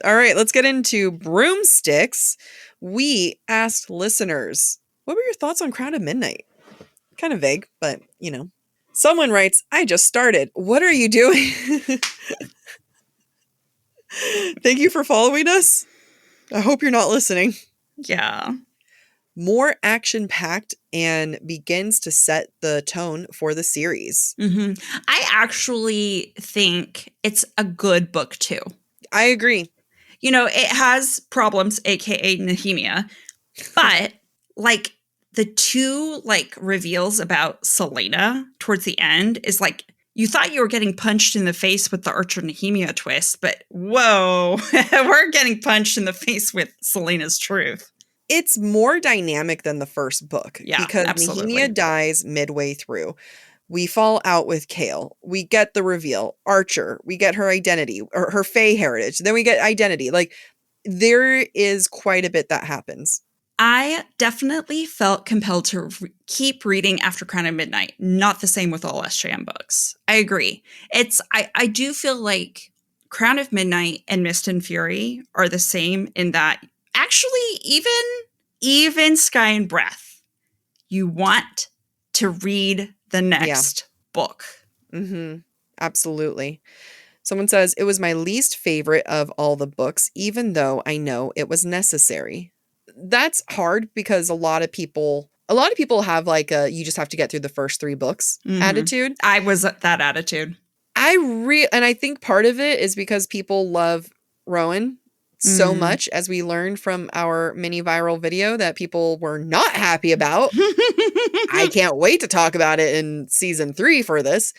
All right, let's get into broomsticks. We asked listeners, what were your thoughts on Crown of Midnight? Kind of vague, but, you know. Someone writes, I just started. What are you doing? Thank you for following us. I hope you're not listening. Yeah. More action-packed and begins to set the tone for the series. Mm-hmm. I actually think it's a good book, too. I agree. You know, it has problems, aka Nehemia, but like the two like reveals about Celaena towards the end is like you thought you were getting punched in the face with the Archer Nehemia twist, but whoa, we're getting punched in the face with Celaena's truth. It's more dynamic than the first book because absolutely. Nehemia dies midway through. We fall out with Chaol. We get the reveal. Archer. We get her identity or her Fae heritage. Then we get identity. Like there is quite a bit that happens. I definitely felt compelled to keep reading after Crown of Midnight. Not the same with all SJM books. I agree. I do feel like Crown of Midnight and Mist and Fury are the same in that actually even Sky and Breath, you want to read the next book. Mm-hmm. Absolutely. Someone says, it was my least favorite of all the books, even though I know it was necessary. That's hard because a lot of people have like a you just have to get through the first 3 books attitude. I was that attitude. And I think part of it is because people love Rowan so much, as we learned from our mini viral video that people were not happy about. I can't wait to talk about it in season 3 for this.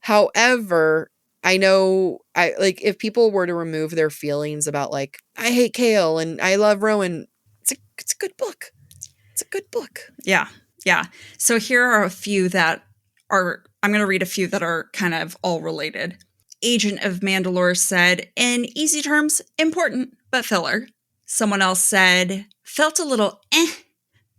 However, I know if people were to remove their feelings about like, I hate Chaol and I love Rowan, it's a good book. It's a good book. Yeah. Yeah. So here are a few that are, I'm going to read a few that are kind of all related. Agent of Mandalore said, in easy terms, important, but filler. Someone else said, felt a little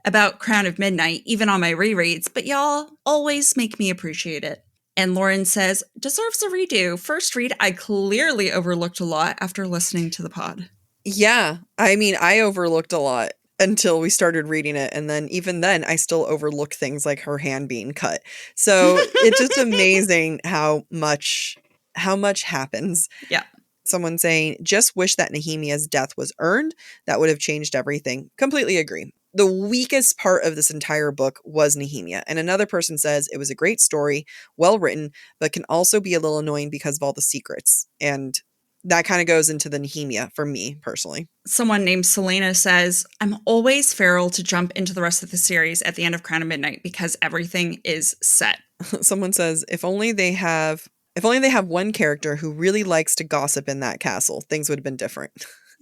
about Crown of Midnight, even on my rereads, but y'all always make me appreciate it. And Lauren says, deserves a redo. First read, I clearly overlooked a lot after listening to the pod. Yeah. I mean, I overlooked a lot until we started reading it. And then even then, I still overlooked things like her hand being cut. So it's just amazing how much happens. Yeah. Someone saying, just wish that Nehemia's death was earned. That would have changed everything. Completely agree. The weakest part of this entire book was Nehemia. And another person says it was a great story, well written, but can also be a little annoying because of all the secrets. And that kind of goes into the Nehemia for me personally. Someone named Celaena says, I'm always feral to jump into the rest of the series at the end of Crown of Midnight because everything is set. Someone says, if only they have one character who really likes to gossip in that castle, things would have been different.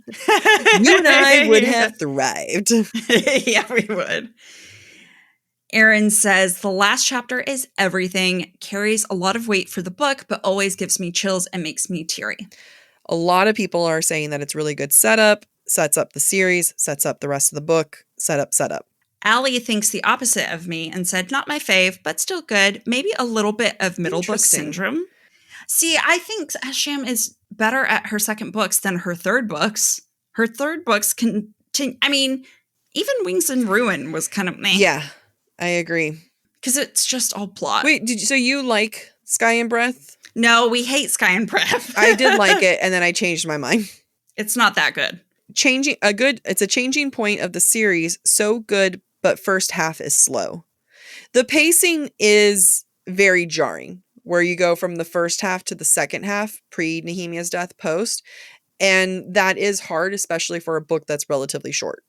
You and I would have thrived. Yeah, we would. Aaron says, the last chapter is everything, carries a lot of weight for the book, but always gives me chills and makes me teary. A lot of people are saying that it's really good setup, sets up the series, sets up the rest of the book, setup. Allie thinks the opposite of me and said, not my fave, but still good. Maybe a little bit of middle book syndrome. See, I think Sham is better at her second books than her third books. Her third books I mean, even Wings and Ruin was kind of meh. Yeah, I agree. Because it's just all plot. Wait, so you like Sky and Breath? No, we hate Sky and Breath. I did like it, and then I changed my mind. It's not that good. It's a changing point of the series. So good, but first half is slow. The pacing is very jarring, where you go from the first half to the second half, pre-Nehemia's death, post. And that is hard, especially for a book that's relatively short.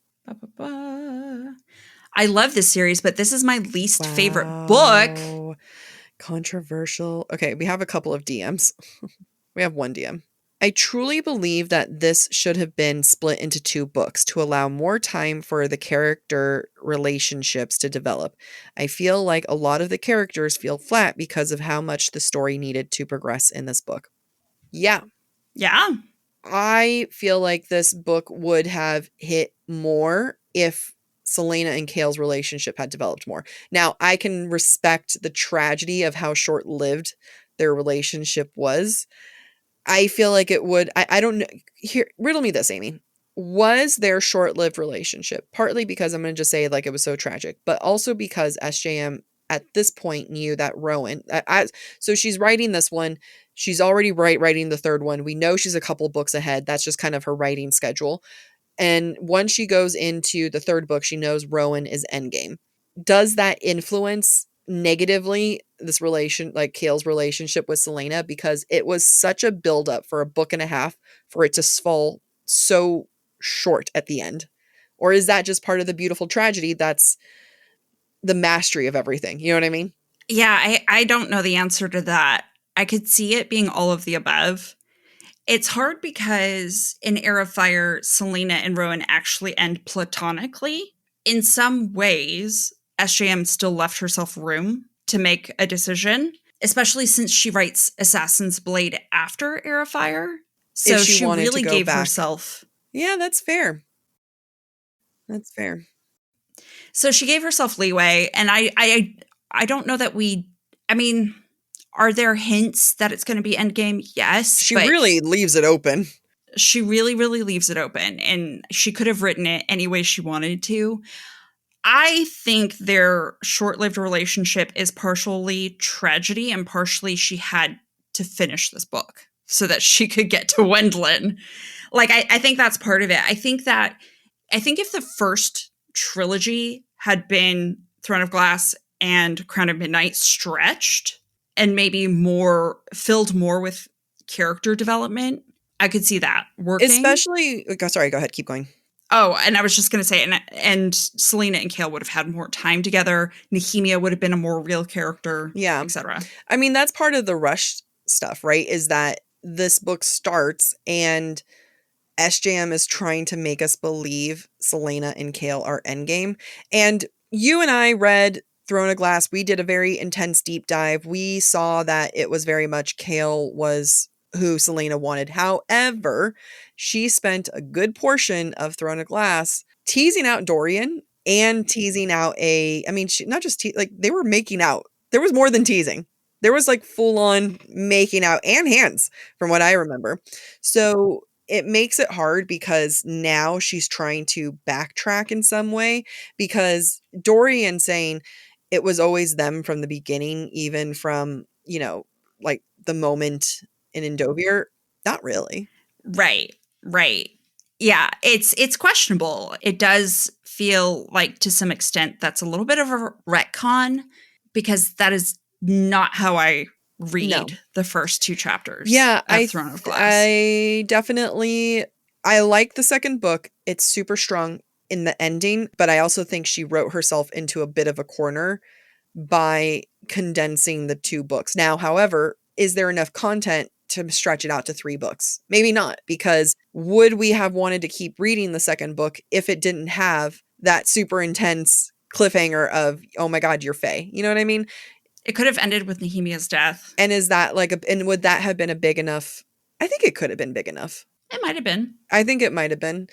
I love this series, but this is my least favorite book. Controversial. Okay, we have a couple of DMs. We have one DM. I truly believe that this should have been split into 2 books to allow more time for the character relationships to develop. I feel like a lot of the characters feel flat because of how much the story needed to progress in this book. Yeah. Yeah. I feel like this book would have hit more if Celaena and Chaol's relationship had developed more. Now, I can respect the tragedy of how short-lived their relationship was. I feel like it would, I don't know. Here, riddle me this, Amy. Was their short-lived relationship partly because I'm going to just say like it was so tragic, but also because SJM at this point knew that Rowan, so she's writing this one. She's already writing the third one. We know she's a couple books ahead. That's just kind of her writing schedule. And once she goes into the third book, she knows Rowan is endgame. Does that influence negatively this Chaol's relationship with Celaena? Because it was such a buildup for a book and a half for it to fall so short at the end? Or is that just part of the beautiful tragedy that's the mastery of everything? You know what I mean? Yeah, I don't know the answer to that. I could see it being all of the above. It's hard because in Heir of Fire, Celaena and Rowan actually end platonically. In some ways, SJM still left herself room to make a decision, especially since she writes Assassin's Blade after Heir of Fire. If So she she wanted to really go gave back. herself. Yeah, that's fair. That's fair. So she gave herself leeway, and I don't know that I mean, are there hints that it's going to be Endgame? Yes, She but really leaves it open. she really, really leaves it open, and she could have written it any way she wanted to. I think their short-lived relationship is partially tragedy and partially she had to finish this book so that she could get to Wendlyn. Like, I think that's part of it. I think if the first trilogy had been Throne of Glass and Crown of Midnight stretched and maybe filled more with character development, I could see that working. Especially, sorry, go ahead, keep going. Oh, and I was just going to say, and Celaena and Chaol would have had more time together. Nehemia would have been a more real character, Yeah, etc. I mean, that's part of the rush stuff, right? Is that this book starts and SJM is trying to make us believe Celaena and Chaol are endgame. And you and I read Throne of Glass. We did a very intense deep dive. We saw that it was very much Chaol was who Celaena wanted. However, she spent a good portion of Throne of Glass teasing out Dorian and teasing out she not just like they were making out. There was more than teasing. There was like full on making out and hands from what I remember. So it makes it hard because now she's trying to backtrack in some way because Dorian saying it was always them from the beginning, even from, like the moment in Endovir. Not really. Right. Yeah, it's questionable. It does feel like to some extent that's a little bit of a retcon because that is not how I read the first two chapters of Throne of Glass. I like the second book. It's super strong in the ending, but I also think she wrote herself into a bit of a corner by condensing the two books. Now, however, is there enough content to stretch it out to 3 books? Maybe not, because would we have wanted to keep reading the second book if it didn't have that super intense cliffhanger of, oh my God, you're Fae? You know what I mean? It could have ended with Nehemia's death. And is that and would that have been a big enough? I think it could have been big enough. It might have been. I think it might have been.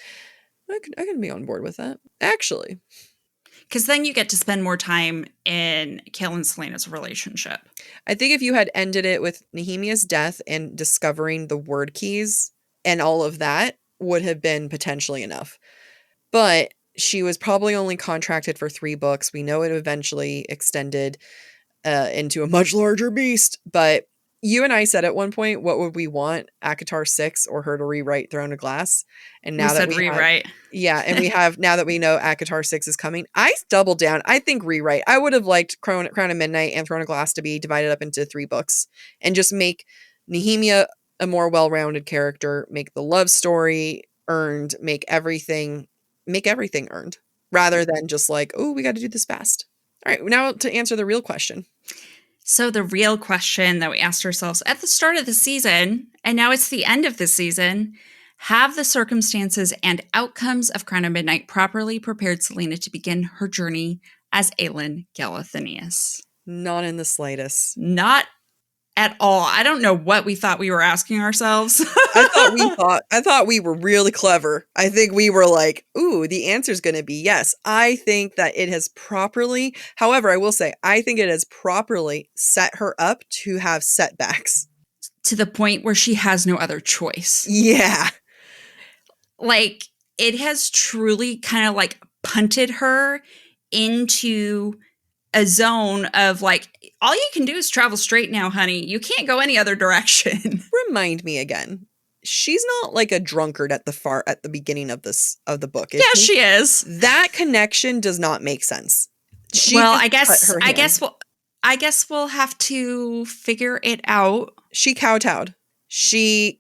I could be on board with that, actually. Because then you get to spend more time in Chaol and Celaena's relationship. I think if you had ended it with Nehemia's death and discovering the word keys and all of that would have been potentially enough. But she was probably only contracted for 3 books. We know it eventually extended into a much larger beast. But you and I said at one point, what would we want? ACOTAR 6 or her to rewrite Throne of Glass? And now that we rewrite. And we have, now that we know ACOTAR 6 is coming, I doubled down. I think rewrite. I would have liked Crown of Midnight and Throne of Glass to be divided up into 3 books and just make Nehemia a more well-rounded character, make the love story earned, make everything earned, rather than just like, oh, we got to do this fast. All right, now to answer the real question. So the real question that we asked ourselves at the start of the season, and now it's the end of the season, have the circumstances and outcomes of Crown of Midnight properly prepared Celaena to begin her journey as Aelin Galathynius? Not in the slightest. Not at all. I don't know what we thought we were asking ourselves. I thought we were really clever. I think we were like, ooh, the answer's going to be yes. I think that it has properly, however, I will say, I think it has properly set her up to have setbacks. To the point where she has no other choice. Yeah. Like, it has truly kind of like punted her into a zone of like, all you can do is travel straight now, honey. You can't go any other direction. Remind me again. She's not like a drunkard at the beginning of the book. Yeah, she is. That connection does not make sense. I guess we'll have to figure it out. She kowtowed. She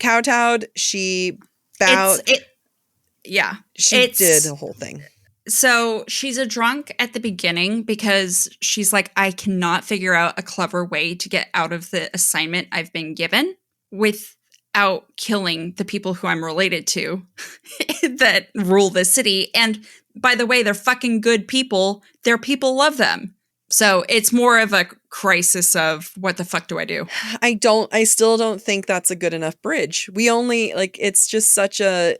bowed. Yeah. She did the whole thing. So she's a drunk at the beginning because she's like, I cannot figure out a clever way to get out of the assignment I've been given without killing the people who I'm related to that rule the city. And by the way, they're fucking good people. Their people love them. So it's more of a crisis of what the fuck do I do? I still don't think that's a good enough bridge. We only, like, it's just such a...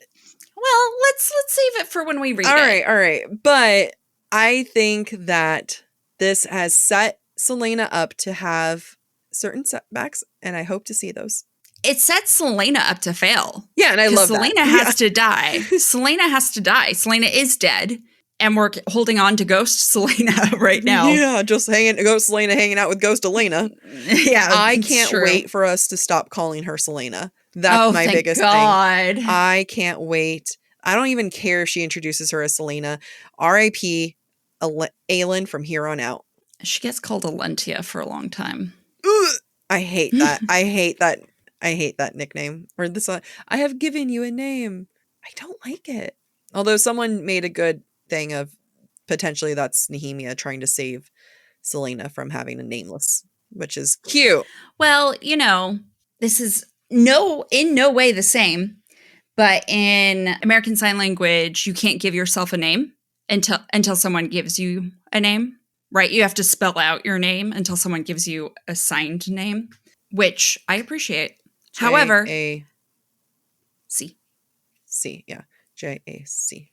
Well, let's save it for when we read it. All right. But I think that this has set Celaena up to have certain setbacks, and I hope to see those. It sets Celaena up to fail. Yeah, and I love that. Celaena has to die. Celaena has to die. Celaena is dead, and we're holding on to Ghost Celaena right now. Yeah, just Ghost Celaena hanging out with Ghost Elena. Yeah, I can't wait for us to stop calling her Celaena. That's my biggest thing. I can't wait. I don't even care if she introduces her as Celaena. R.I.P. Aelin from here on out. She gets called Alentia for a long time. Ugh, I hate that. I hate that nickname. Or this. I have given you a name. I don't like it. Although someone made a good thing of potentially that's Nehemia trying to save Celaena from having a nameless, which is cute. Well, this is in no way the same, but in American Sign Language, you can't give yourself a name until someone gives you a name, right? You have to spell out your name until someone gives you a signed name, which I appreciate. However, C, yeah. J-A-C.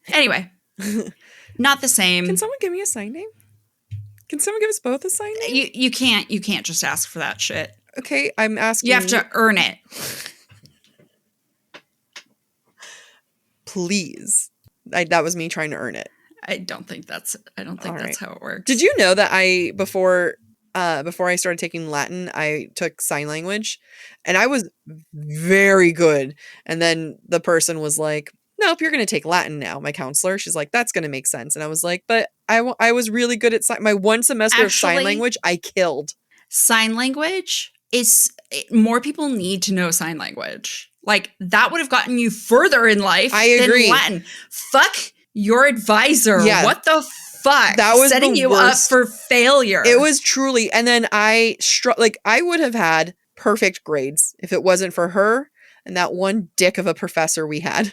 Anyway, not the same. Can someone give me a sign name? Can someone give us both a sign name? You can't just ask for that shit. Okay, I'm asking. You have to earn it. Please. That was me trying to earn it. I don't think that's how it works. Did you know that before I started taking Latin, I took sign language, and I was very good. And then the person was like, nope, you're going to take Latin now. My counselor, she's like, that's going to make sense. And I was like, but I was really good at my one semester of sign language. I killed. Sign language more people need to know sign language. Like, that would have gotten you further in life than Latin. Fuck your advisor. Yeah. What the fuck? That was setting you up for failure. It was truly. And then I would have had perfect grades if it wasn't for her and that one dick of a professor we had.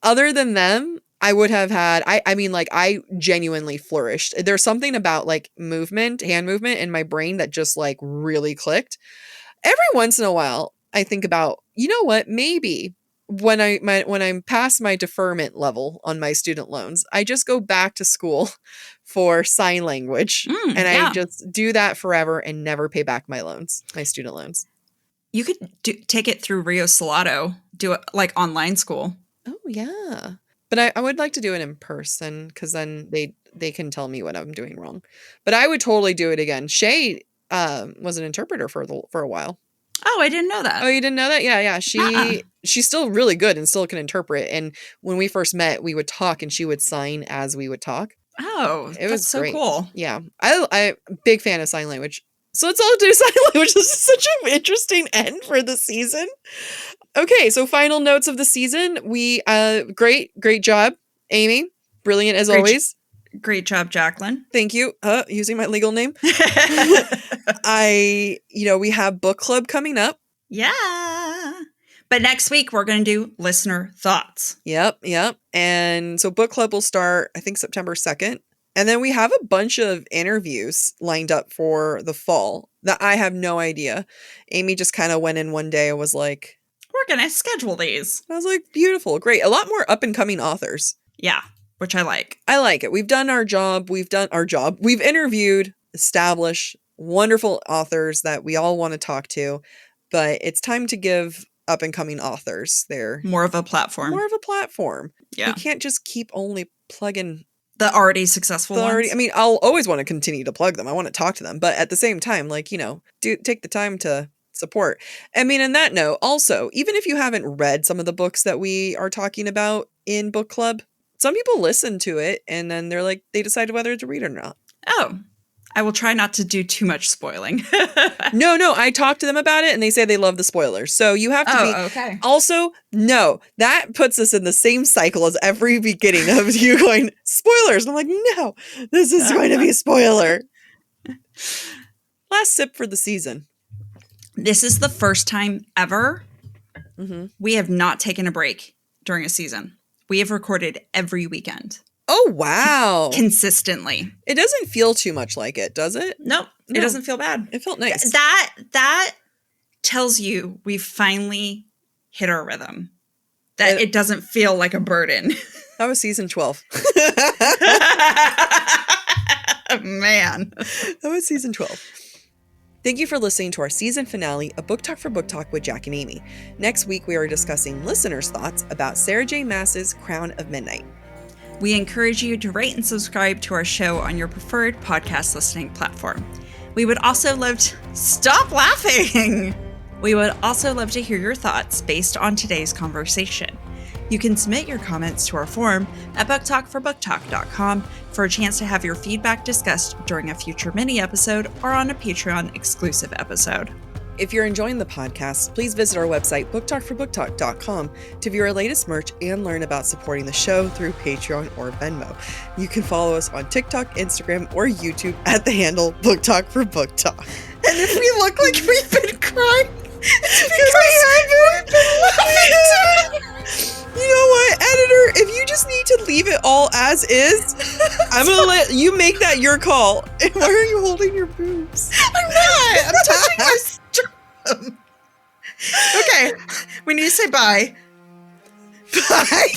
Other than them, I would have had, I genuinely flourished. There's something about like hand movement in my brain that just like really clicked. Every once in a while, I think about, you know what, maybe when I'm past my deferment level on my student loans, I just go back to school for sign language I just do that forever and never pay back my student loans. You could take it through Rio Salado, do it like online school. Oh, yeah. But I would like to do it in person because then they can tell me what I'm doing wrong. But I would totally do it again. Shay was an interpreter for a while. Oh, I didn't know that. Oh, you didn't know that? Yeah. She's still really good and still can interpret. And when we first met, we would talk and she would sign as we would talk. Oh, it was so great. Cool. Yeah. I'm a big fan of sign language. So let's all do sign language. This is such an interesting end for the season. Okay, so final notes of the season. We great job, Amy. Brilliant as always. Great job, Jacqueline. Thank you. Using my legal name. We have book club coming up. Yeah. But next week we're going to do listener thoughts. Yep. And so book club will start, I think, September 2nd. And then we have a bunch of interviews lined up for the fall that I have no idea. Amy just kind of went in one day and was like, we're going to schedule these. I was like, beautiful. Great. A lot more up and coming authors. Yeah, which I like. I like it. We've done our job. We've interviewed, established wonderful authors that we all want to talk to. But it's time to give up and coming authors more of a platform. Yeah. We can't just keep only plugging the already successful ones. I'll always want to continue to plug them. I want to talk to them. But at the same time, take the time to support. In that note, also, even if you haven't read some of the books that we are talking about in book club, some people listen to it and then they're like, they decide whether to read it or not. Oh, I will try not to do too much spoiling. No, I talked to them about it and they say they love the spoilers. So you have to be. Okay. Also, no, that puts us in the same cycle as every beginning of you going, spoilers. And I'm like, no, this is going to be a spoiler. Last sip for the season. This is the first time ever we have not taken a break during a season. We have recorded every weekend. Oh, wow. Consistently. It doesn't feel too much like it, does it? Nope. No. It doesn't feel bad. It felt nice. That tells you we've finally hit our rhythm. That it doesn't feel like a burden. That was season 12. Man. That was season 12. Thank you for listening to our season finale of Book Talk for Book Talk with Jac and Amy. Next week, we are discussing listeners' thoughts about Sarah J. Maas's Crown of Midnight. We encourage you to rate and subscribe to our show on your preferred podcast listening platform. We would also love to... Stop laughing! We would also love to hear your thoughts based on today's conversation. You can submit your comments to our forum at booktalkforbooktalk.com for a chance to have your feedback discussed during a future mini episode or on a Patreon exclusive episode. If you're enjoying the podcast, please visit our website, booktalkforbooktalk.com, to view our latest merch and learn about supporting the show through Patreon or Venmo. You can follow us on TikTok, Instagram, or YouTube at the handle Book Talk for Book Talk. And if we look like we've been crying, it's because we've been laughing. You know what, editor? If you just need to leave it all as is, I'm going to let you make that your call. Why are you holding your boobs? I'm not. I'm touching my sternum. Okay, we need to say bye. Bye.